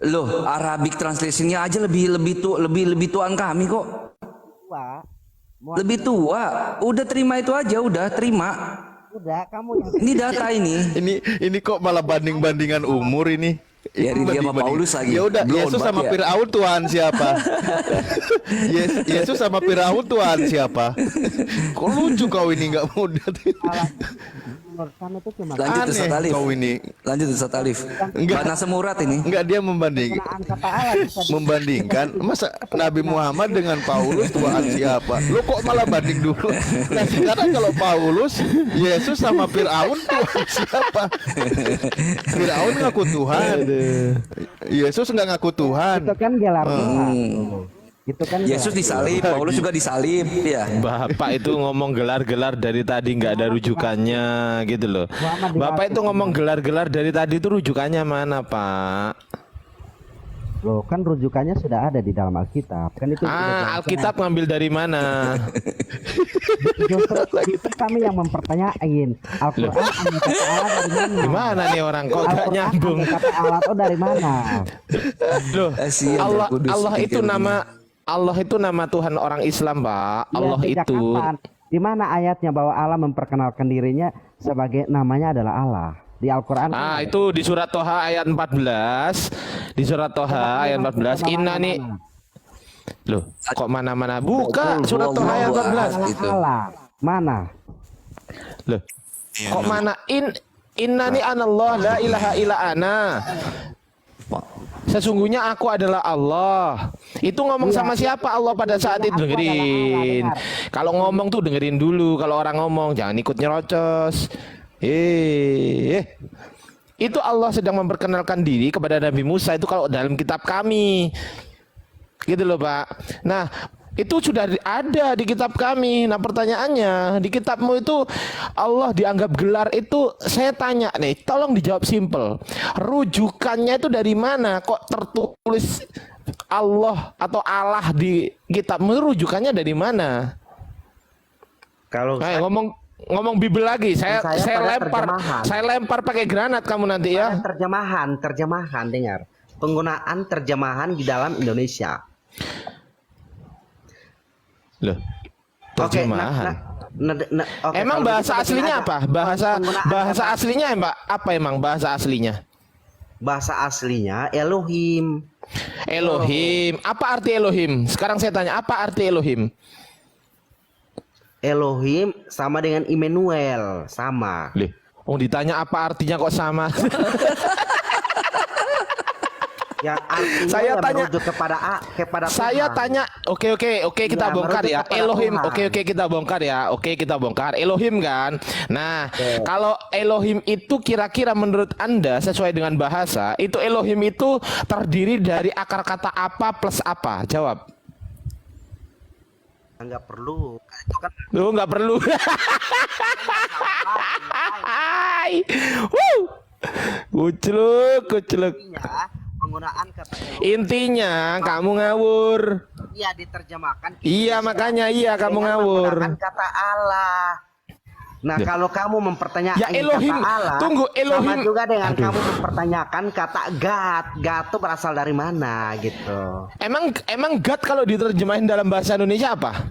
Loh, Arabic translation-nya aja lebih tuaan kami kok. Tua. Lebih tua. Udah terima itu aja, udah terima. Udah, kamu yang Ini data ini. Ini kok malah banding-bandingan umur ini. Ya, dia sama Paulus lagi. Ya udah, Belum, Yesus Pak, sama ya. Firaun Tuhan siapa? Yesus sama Firaun Tuhan siapa? Kok lucu kau ini nggak mudah. menurut kamu itu cuma Lanjut Ustaz Aneh Alif. kau ini. Lanjut Ustaz Alif. Enggak. Bana semurat ini. Enggak, dia penggunaan kata Allah bisa membandingkan masa Nabi Muhammad dengan Paulus tuaan siapa? Lo kok malah banding dulu? Nah sekarang kalau Paulus, Yesus sama Firaun tuhan siapa? Firaun ngaku Tuhan, Yesus nggak ngaku Tuhan. itu kan gelar Tuhan. Itu kan Yesus gelar. disalib, Paulus juga disalib, ya. Bapak itu ngomong gelar-gelar dari tadi nggak ada rujukannya gitu loh. Bapak itu ngomong gelar-gelar dari tadi itu rujukannya mana, Pak? Loh, kan rujukannya sudah ada di dalam Alkitab. Kan itu Alkitab ngambil dari mana? Justru kami yang mempertanyain Al-Quran ambil kata Allah dari mana? Gimana nih orang kok gak Al-Quran nyambung? ambil kata Allah itu dari mana? Loh, Kasihan Allah Roh Kudus Allah itu pikir Allah itu nama Tuhan orang Islam, Pak. Ya, Allah sejak itu. kapan? Di mana ayatnya bahwa Allah memperkenalkan dirinya sebagai namanya adalah Allah? Di Al-Quran. kan ada. Itu di surat Toha ayat 14. Di surat Toha ayat 14. Innani. Loh, kok mana-mana? Buka surat Toha ayat 14. Itu. Allah. Mana? Loh, kok mana innani anallah la ilaha illa ana. Sesungguhnya aku adalah Allah. Itu ngomong sama siapa Allah pada saat itu? Dengerin. Kalau ngomong tuh dengerin dulu. Kalau orang ngomong jangan ikut nyerocos. Itu Allah sedang memperkenalkan diri kepada Nabi Musa itu kalau dalam kitab kami. Gitu loh, Pak. Nah, itu sudah ada di kitab kami. Nah, pertanyaannya, di kitabmu itu Allah dianggap gelar itu, saya tanya nih, tolong dijawab simple. Rujukannya itu dari mana? Kok tertulis Allah atau Allah di kitabmu, rujukannya dari mana? Kalau Ngomong Bible lagi, saya lempar pakai granat kamu nanti ya. Terjemahan dengar. Penggunaan terjemahan di dalam Indonesia. Loh, terjemahan. Oke, Emang kalau bahasa gitu aslinya ada apa? penggunaan Bahasa kata- aslinya ya, Mbak? Apa emang bahasa aslinya? Bahasa aslinya Elohim. Elohim. Apa arti Elohim? Sekarang saya tanya, apa arti Elohim? Elohim sama dengan Immanuel, sama. Lih, ditanya apa artinya kok sama? Yang artinya Saya yang tanya- merujuk kepada Saya Tuhan. tanya, oke kita Ya, bongkar merujuk ya. kepada Elohim, Tuhan. oke kita bongkar ya. Oke kita bongkar. Elohim kan. Nah, kalau Elohim itu kira-kira menurut Anda sesuai dengan bahasa, itu Elohim itu terdiri dari akar kata apa plus apa? Jawab. Nggak perlu. Itu kan Lu nggak perlu. Hai. Wuh. Kucluk. artinya penggunaan kata Elohim. Intinya kamu ngawur. Iya diterjemahkan. Iya makanya iya kamu dengan ngawur. menggunakan kata Allah. Nah, kalau kamu mempertanyakan Ya, Elohim. kata Allah, Tunggu, Elohim. sama juga dengan kamu mempertanyakan kata God. God itu berasal dari mana gitu. Emang God kalau diterjemahin dalam bahasa Indonesia apa?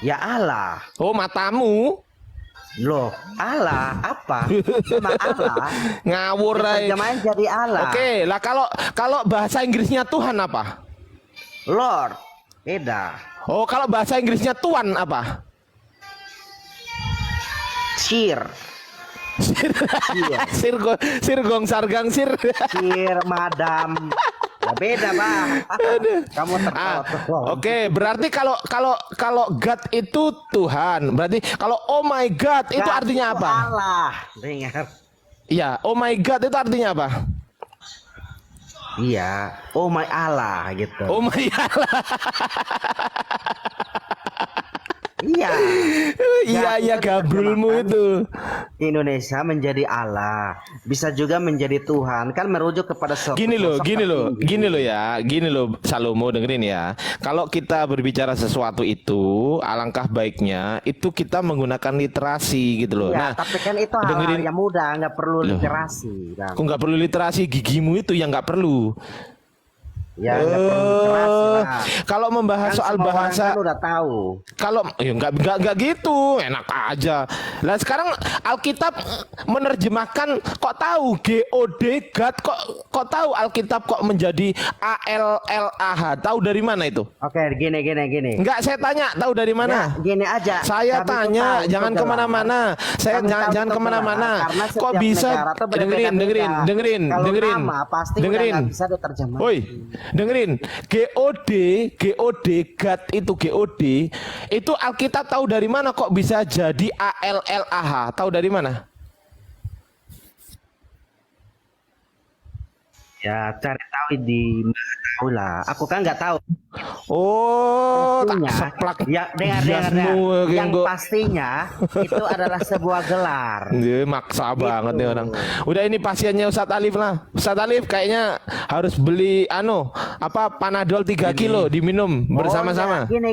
Ya Allah. Oh, matamu. Loh, Allah apa? Sama Allah. Ngawur ay. Terjemahin jadi Allah. Oke, lah kalau bahasa Inggrisnya Tuhan apa? Lord. Beda. Oh, kalau bahasa Inggrisnya Tuan apa? Sir. Sirgong sargang sir. Sir, madam. Ya beda, Bang. Kamu tertawa. Oke, berarti kalau God itu Tuhan, berarti kalau oh my God itu God artinya itu apa? Allah. Dengar. Iya, oh my God itu artinya apa? Iya. Oh my Allah gitu. Oh my Allah. Iya. Iya gabrulmu itu. Indonesia menjadi Allah, bisa juga menjadi Tuhan, kan merujuk kepada Gini loh Salomo, dengerin ya. Kalau kita berbicara sesuatu itu, alangkah baiknya itu kita menggunakan literasi gitu loh. Ya, Nah, tapi kan itu hal-hal yang mudah, nggak perlu literasi. Bang. kok nggak perlu literasi, gigimu itu yang nggak perlu. Ya, nggak perlu literasi. Nah. Kalau membahas Kan soal semua orang bahasa, kan udah tahu. kalau ya nggak gitu, enak aja. Lah sekarang Alkitab menerjemahkan kok tahu God God, kok tahu Alkitab kok menjadi ALLAH, tahu dari mana itu? Oke, gini. Enggak, saya tanya tahu dari mana? Ya, gini aja. Saya Kami tanya, tuh tahu jangan itu kemana-mana. Saya Kami tahu jangan itu kemana-mana. karena Kok setiap bisa? negara tuh berbeda-beda. Dengerin. Kalau nama pasti udah nggak bisa diterjemahkan. Woi, dengerin. God, God itu Alkitab tahu dari mana kok bisa jadi ALLAH? Tahu dari mana? Ya, cari tahu di tahu lah. Aku kan nggak tahu. Oh, tak Pastinya, seplak. ya dengar. biasmu, Yang gua- pastinya itu adalah sebuah gelar. Dia maksa banget nih orang. Udah ini pasiennya Ustadz Alif lah. Ustadz Alif kayaknya harus beli Panadol 3 kilo diminum bersama-sama. Oh, ya.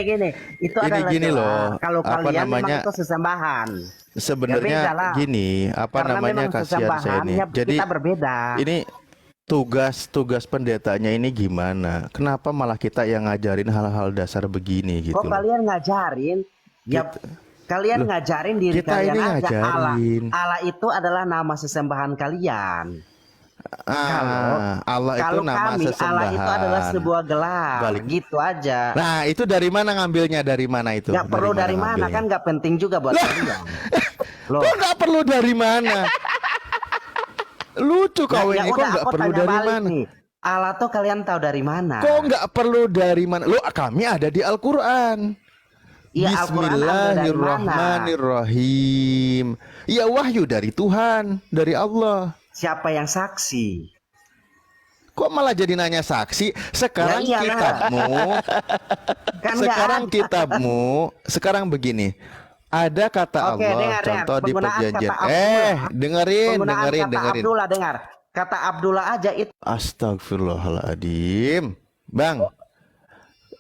Gini. Itu Ini adalah gini gelar. loh, Kalau apa kalian namanya, memang itu sesembahan. Sebenarnya Ya beda lah. gini, apa Karena namanya, memang kasihan saya sesembahan, ini. ya Jadi kita berbeda. ini tugas pendetanya ini gimana? Kenapa malah kita yang ngajarin hal-hal dasar begini gitu Kok loh. kalian ngajarin? Ya kalian ngajarin diri kita kalian ini aja. ngajarin. Allah itu adalah nama sesembahan kalian. Allah itu Kalau nama kami, sesembahan. Allah itu adalah sebuah gelar. Balik. Gitu aja. Nah, itu dari mana ngambilnya? Dari mana itu? Nggak perlu dari mana, kan nggak penting juga buat kalian. Loh. Kok nggak perlu dari mana? Lucu kau ini, kok nggak aku perlu tanya dari balik mana? nih. Allah tuh kalian tahu dari mana? Kok nggak perlu dari mana? Lo, kami ada di Al-Quran. Iya, Al-Quran ambil dari mana? Bismillahirrahmanirrahim. Ya wahyu dari Tuhan, dari Allah. Siapa yang saksi? Kok malah jadi nanya saksi? Sekarang Ya iyalah. kitabmu, Kan nggak sekarang ada. kitabmu, sekarang begini. Ada kata Oke, Allah, dengar. contoh di Penggunaan perjanjian. kata Abdullah. Dengerin, Penggunaan kata dengerin. Abdullah, dengar. Kata Abdullah aja itu Astagfirullahaladzim. Bang,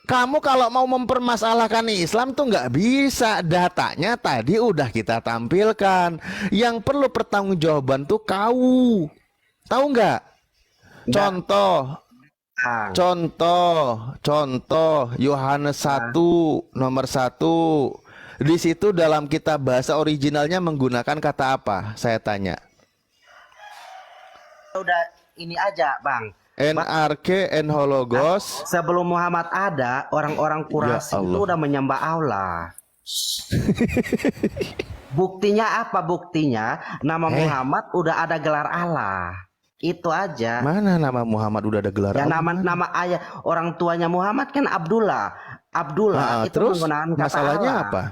kamu kalau mau mempermasalahkan Islam tuh nggak bisa. Datanya tadi udah kita tampilkan. Yang perlu pertanggungjawaban tuh kau. Tahu nggak? Contoh, Bang. contoh Yohanes 1 nomor 1. Di situ dalam kitab bahasa originalnya menggunakan kata apa? Saya tanya. Udah ini aja, Bang. NRK Enhologos. Sebelum Muhammad ada, orang-orang Quraisy Ya Allah. itu udah menyembah Allah. Buktinya apa? Buktinya nama Muhammad udah ada gelar Allah. Itu aja. Mana nama Muhammad udah ada gelar Ya Allah? nama ayah orang tuanya Muhammad kan Abdullah. Abdullah itu terus penggunaan kata masalahnya Allah. apa?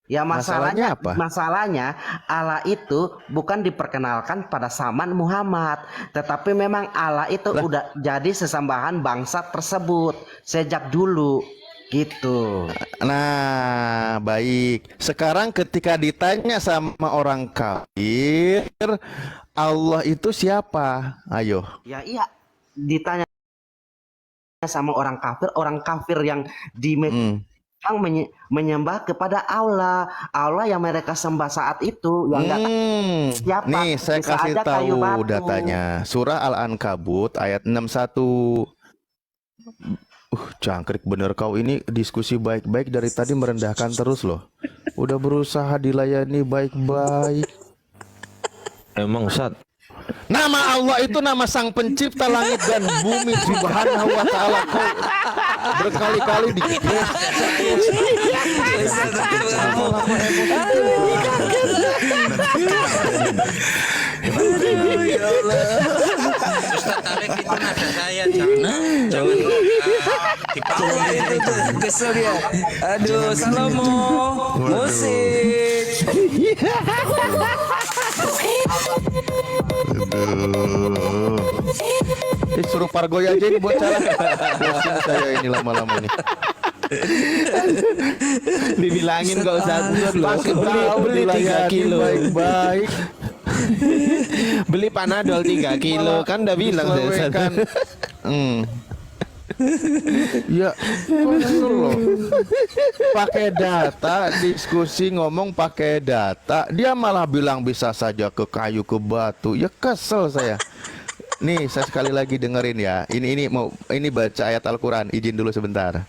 Ya Masalahnya apa? Masalahnya Allah itu bukan diperkenalkan pada zaman Muhammad, tetapi memang Allah itu udah jadi sesembahan bangsa tersebut sejak dulu gitu. Nah, baik. Sekarang ketika ditanya sama orang kafir, Allah itu siapa? Ayo. Ya iya, ditanya sama orang kafir yang di yang menyembah kepada Allah yang mereka sembah saat itu yang nggak siapa. Nih, saya Bisa kasih aja kayu tahu batu. datanya. Surah Al-Ankabut ayat 61. Jangkrik bener kau ini diskusi baik-baik dari tadi merendahkan terus loh. Udah berusaha dilayani baik-baik. Emang Ustaz. Nama Allah itu nama Sang Pencipta langit dan bumi Subhanahu wa taala. Kau berkali-kali di Ustaz Tarik itu nada saya, jangan dipakai itu tuh kesel dia. Aduh, Salomo, musik. Suruh Pargoy aja ini buat cara. Bosan saya ini lama-lama ini. Dibilangin kok Ustaz. Beli 3 kilo. Baik-baik. Beli Panadol 3 kilo kan udah bilang saya, Ustaz. Kan. Ya, kesel loh. Pakai data, diskusi ngomong pakai data, dia malah bilang bisa saja ke kayu ke batu. Ya kesel saya. Nih, saya sekali lagi dengerin ya. Ini baca ayat Al-Qur'an. Izin dulu sebentar.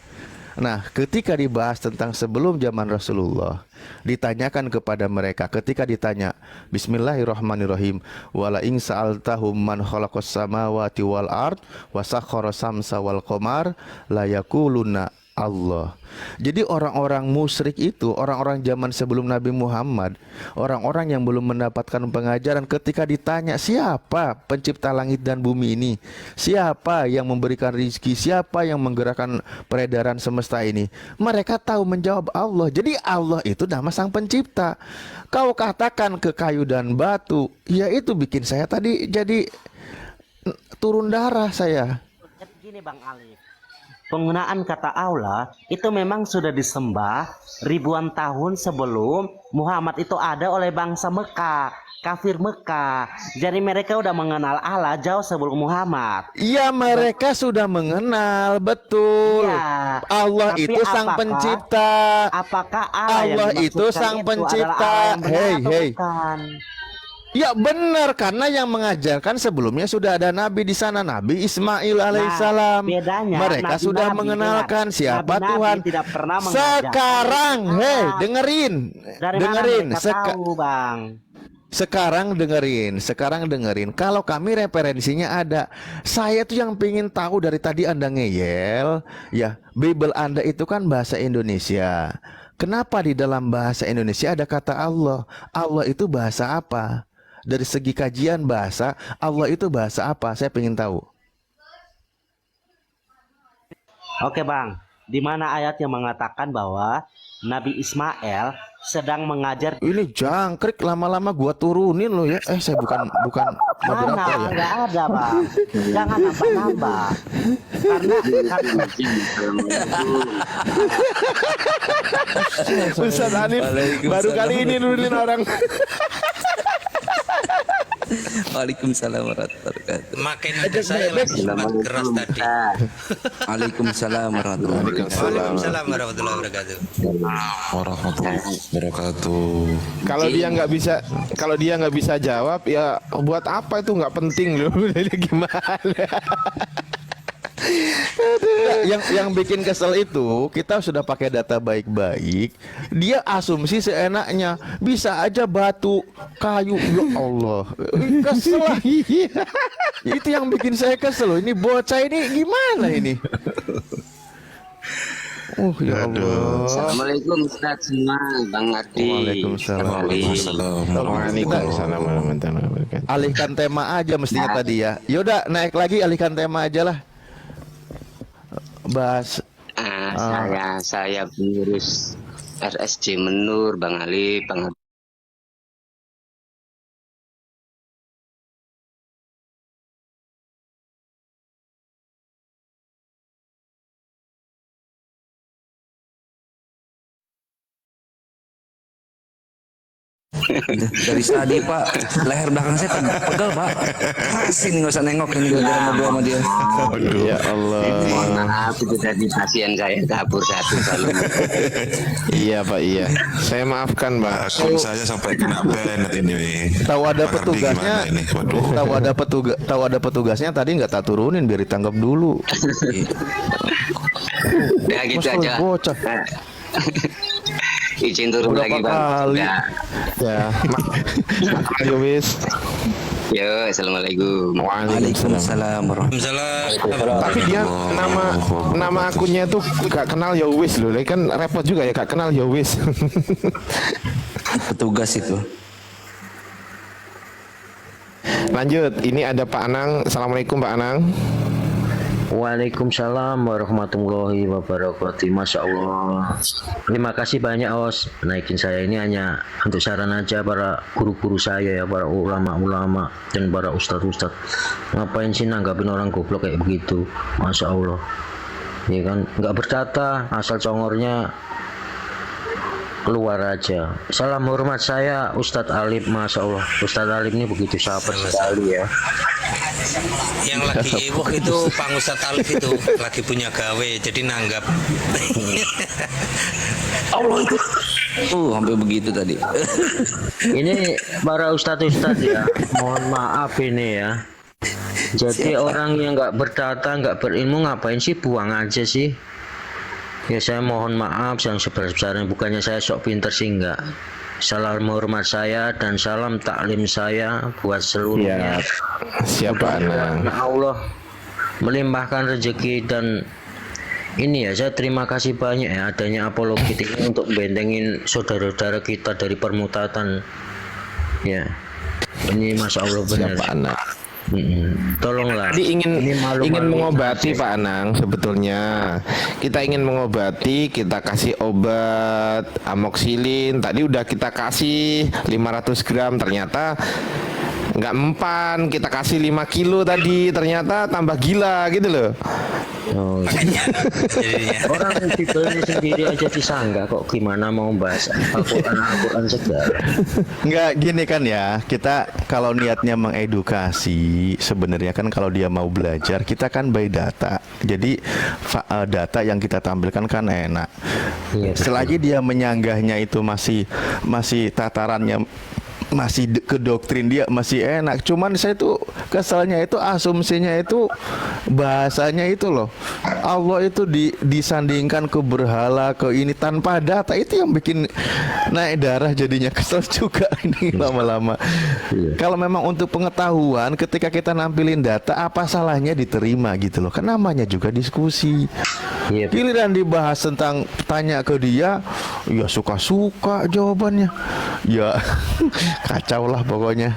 Nah, ketika dibahas tentang sebelum zaman Rasulullah, ditanyakan kepada mereka ketika ditanya Bismillahirrahmanirrahim, wala ing sa'altahum man khalaqas samawati wal ard wa sakhkhara samsa wal qamar la yaquluna Allah. Jadi orang-orang musyrik itu, orang-orang zaman sebelum Nabi Muhammad, orang-orang yang belum mendapatkan pengajaran, ketika ditanya siapa pencipta langit dan bumi ini, siapa yang memberikan rizki, siapa yang menggerakkan peredaran semesta ini, mereka tahu menjawab Allah. Jadi Allah itu nama Sang Pencipta. Kau katakan ke kayu dan batu, ya itu bikin saya tadi jadi turun darah saya. Jadi gini Bang Alif, penggunaan kata Allah itu memang sudah disembah ribuan tahun sebelum Muhammad itu ada oleh bangsa Mekah, kafir Mekah. Jadi mereka udah mengenal Allah jauh sebelum Muhammad. Iya, mereka sudah mengenal, betul. Iya, Allah tapi itu Sang Pencipta. Apakah Allah yang Allah itu dimaksudkan Sang itu Pencipta. adalah Allah yang benar atau Hei. bukan? Ya benar, karena yang mengajarkan sebelumnya sudah ada Nabi di sana, Nabi Ismail alaihissalam. bedanya, Mereka Nabi, sudah Nabi, mengenalkan dengar. siapa Nabi, Tuhan. tidak pernah mengajarkan Sekarang, hei, dengerin, Dari dengerin. mana mereka tahu, Bang? Sekarang dengerin. Kalau kami referensinya ada. Saya tuh yang pengen tahu dari tadi Anda ngeyel. Ya, Bible Anda itu kan bahasa Indonesia. Kenapa di dalam bahasa Indonesia ada kata Allah? Allah itu bahasa apa? Dari segi kajian bahasa, Allah itu bahasa apa? Saya pengen tahu. Oke Bang, di mana ayat yang mengatakan bahwa Nabi Ismail sedang mengajar. Ini jangkrik, lama-lama gua turunin lo ya. Saya bukan moderator ya. Enggak ada, Bang. Jangan nambah-nambah. Karena Ustaz Hanif baru kali ini nurunin orang. Waalaikumsalam warahmatullahi wabarakatuh. Makin ada saya lagi semangat keras tadi. Waalaikumsalam warahmatullahi wabarakatuh. Waalaikumsalam warahmatullahi wabarakatuh. Warahmatullahi wabarakatuh. Kalau dia nggak bisa jawab ya buat apa, itu nggak penting loh. Jadi gimana? Yang bikin kesel itu, kita sudah pakai data baik-baik, dia asumsi seenaknya, bisa aja batu, kayu, ya Allah, kesel lah. Itu yang bikin saya kesel loh. Ini bocah ini gimana ini? Ya Allah. Assalamualaikum Ustaz semua, Bang Ardi. Waalaikumsalam. Waalaikumsalam warahmatullahi wabarakatuh. Alihkan tema aja mestinya tadi ya. Yaudah, naik lagi, alihkan tema aja lah. Bahas Saya pengurus RSJ Menur, Bang Ali, Bang Ardi. Dari tadi Pak, leher belakang saya pegel Pak. Sini nggak usah nengok ini gara-gara ngobrol sama dia. Ya Allah. Mohon maaf itu tadi pasien saya dapur satu selalu. Iya Pak, iya. Saya maafkan Pak. Akun saya sampai kena banned ini. tahu ada Pak Ardi petugasnya, gimana ini? Waduh. tahu ada petugasnya tadi nggak tak turunin biar ditangkap dulu. Ya gitu Masalah aja. bocah. Izin turun Berapa lagi Bang. kali? Ya. Ayo wis. Yo, assalamualaikum. Waalaikumsalam warahmatullahi Waalaikumsalam. Tapi dia nama akunnya tuh gak kenal ya wis loh. Kan repot juga ya, gak kenal ya wis. petugas itu. Lanjut, ini ada Pak Anang. Assalamualaikum Pak Anang. Waalaikumsalam warahmatullahi wabarakatuh. Masya Allah. Terima kasih banyak Os. Naikin saya ini hanya untuk saran aja para guru-guru saya ya, para ulama-ulama dan para ustadz-ustadz. Ngapain sih nanggapin orang goblok kayak begitu? Masya Allah. Ya kan, nggak berdata, asal congornya keluar aja. Salam hormat saya Ustadz Alif. Masya Allah, Ustadz Alif ini begitu sabar sekali ya. Yang lagi iwok itu Pak Ustadz Alif itu lagi punya gawe jadi nanggap. Allah itu. Sampai begitu tadi. Ini para ustadz-ustadz ya, mohon maaf ini ya. Jadi orang yang nggak berdata, nggak berilmu, ngapain sih buang aja sih? Ya saya mohon maaf yang sebesar-besarnya, bukannya saya sok pinter sih enggak. Salam hormat saya dan salam taklim saya buat seluruhnya. Siapa Anang? Allah melimpahkan rezeki dan ini ya, saya terima kasih banyak ya adanya apologi ini untuk bentengin saudara-saudara kita dari permutatan. Ya, ini Masya Allah benar. Siapa Anang? Tolonglah. Jadi ingin malu-maluin mengobati saya. Pak Anang sebetulnya. Kita ingin mengobati, kita kasih obat amoksilin. Tadi udah kita kasih 500 gram, ternyata nggak mempan. Kita kasih 5 kilo tadi, ternyata tambah gila gitu loh. Oh, orang dibeli sendiri aja disanggah, kok gimana mau bahas Al-Quran segala. Nggak gini kan ya, kita kalau niatnya mengedukasi sebenarnya kan kalau dia mau belajar kita kan by data. Jadi data yang kita tampilkan kan enak. Iya, Selagi dia menyanggahnya itu masih tatarannya masih ke doktrin dia masih enak. Cuman saya tuh kesalnya itu asumsinya itu bahasanya itu loh. Allah itu disandingkan ke berhala, ke ini tanpa data, itu yang bikin naik darah jadinya. Kesel juga ini lama-lama. Kalau memang untuk pengetahuan ketika kita nampilin data, apa salahnya diterima gitu loh. Kan namanya juga diskusi. Giliran dibahas tentang tanya ke dia, ya suka-suka jawabannya. Ya kacau lah pokoknya.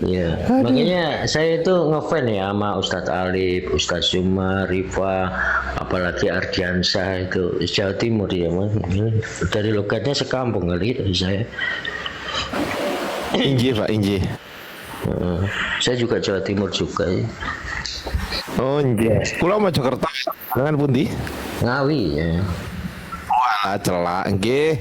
Iya, makanya saya itu ngefan ya sama Ustadz Alif, Ustadz Zumar, Rifa, apalagi Ardiansyah itu Jawa Timur ya mas. Dari logatnya sekampung kali dari saya. Inji Pak, Inji. Saya juga Jawa Timur juga ya. Oh inji. Kulo Mojokerto. Dengan pundi? Ngawi ya. Wah, celak nggih.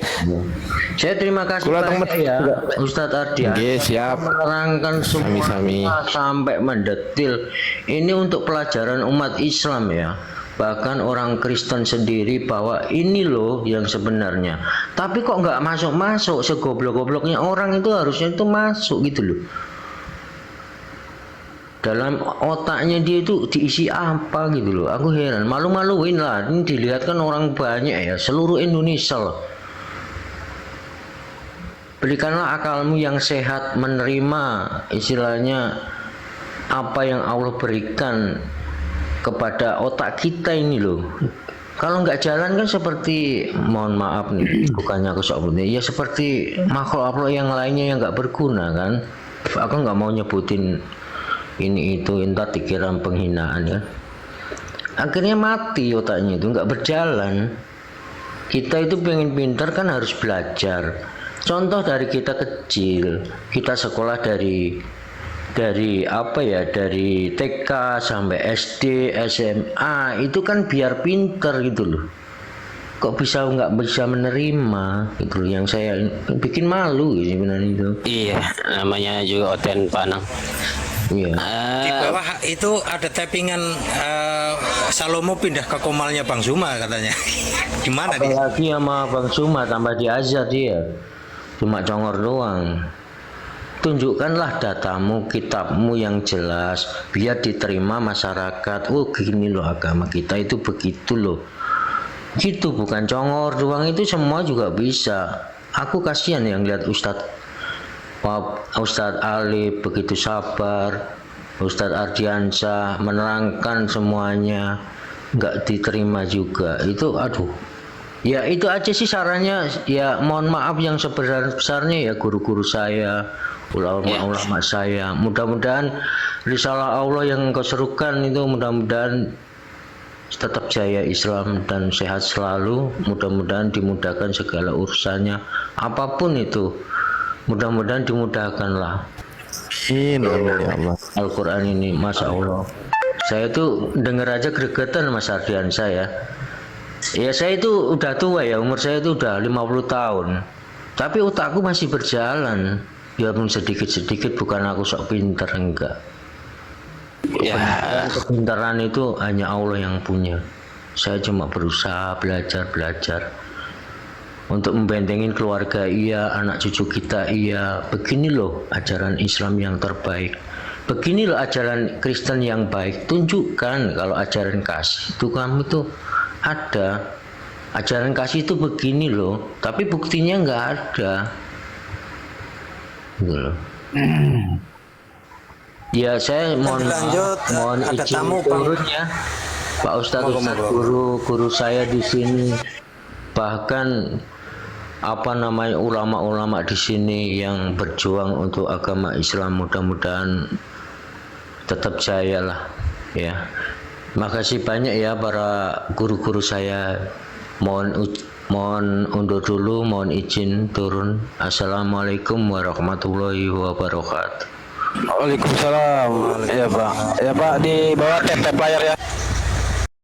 Saya terima kasih Kula banyak temen ya juga. Ustadz Ardian. Nggih, siap. Menerangkan semua Sami-sami. sampai mendetil. Ini untuk pelajaran umat Islam ya. Bahkan orang Kristen sendiri bahwa ini loh yang sebenarnya. Tapi kok nggak masuk-masuk, segoblok-gobloknya orang itu harusnya itu masuk gitu loh. Dalam otaknya dia itu diisi apa gitu loh. Aku heran, malu-maluin lah. Ini dilihat kan orang banyak ya, seluruh Indonesia loh. Berikanlah akalmu yang sehat menerima istilahnya apa yang Allah berikan kepada otak kita ini loh. Kalau nggak jalan kan seperti, mohon maaf nih, bukannya aku sok ya seperti makhluk yang lainnya yang nggak berguna kan. Aku nggak mau nyebutin ini itu, entar dikira penghinaan kan. Akhirnya mati otaknya itu, nggak berjalan. Kita itu pengen pintar kan harus belajar. Contoh dari kita kecil, kita sekolah dari apa ya, dari TK sampai SD, SMA itu kan biar pinter gitu loh. Kok bisa nggak bisa menerima gitu loh, yang saya bikin malu sebenarnya itu. Iya, namanya juga Oten Panang. Iya. Di bawah itu ada tappingan Salomo pindah ke Komalnya Bang Zuma katanya. Gimana nih? Apalagi sama Bang Zuma tambah di Azhar dia. Cuma congor doang. Tunjukkanlah datamu, kitabmu yang jelas, biar diterima masyarakat. Oh gini loh agama kita itu begitu loh. Gitu, bukan congor doang, itu semua juga bisa. Aku kasihan yang lihat Ustadz Alif begitu sabar, Ustadz Ardiansyah menerangkan semuanya, nggak diterima juga. Itu aduh. Ya itu aja sih sarannya. Ya mohon maaf yang sebesar-besarnya ya guru-guru saya, ulama-ulama saya. Mudah-mudahan risalah Allah yang kau serukan itu mudah-mudahan tetap jaya Islam dan sehat selalu. Mudah-mudahan dimudahkan segala urusannya, apapun itu. Mudah-mudahan dimudahkanlah. Amin ya Allah. Al-Quran ini, masya Allah. Saya tuh denger aja gregetan Mas Ardian saya. Ya saya itu udah tua ya, umur saya itu udah 50 tahun. Tapi otakku masih berjalan. Biarpun sedikit-sedikit, bukan aku sok pinter, enggak. Ya, Kepintaran itu hanya Allah yang punya. Saya cuma berusaha belajar untuk membentengin keluarga iya, anak cucu kita iya. Begini loh ajaran Islam yang terbaik. Begini loh ajaran Kristen yang baik. Tunjukkan kalau ajaran kasih itu kamu tuh ada. Ajaran kasih itu begini loh, tapi buktinya nggak ada. Gitu loh. Ya saya mohon izin turun ya Pak Ustadz, guru saya di sini, bahkan apa namanya ulama-ulama di sini yang berjuang untuk agama Islam, mudah-mudahan tetap jaya lah ya. Makasih banyak ya para guru-guru saya. Mohon undur dulu, mohon izin turun. Assalamualaikum warahmatullahi wabarakatuh. Waalaikumsalam. Ya Pak, di bawah tap layar ya.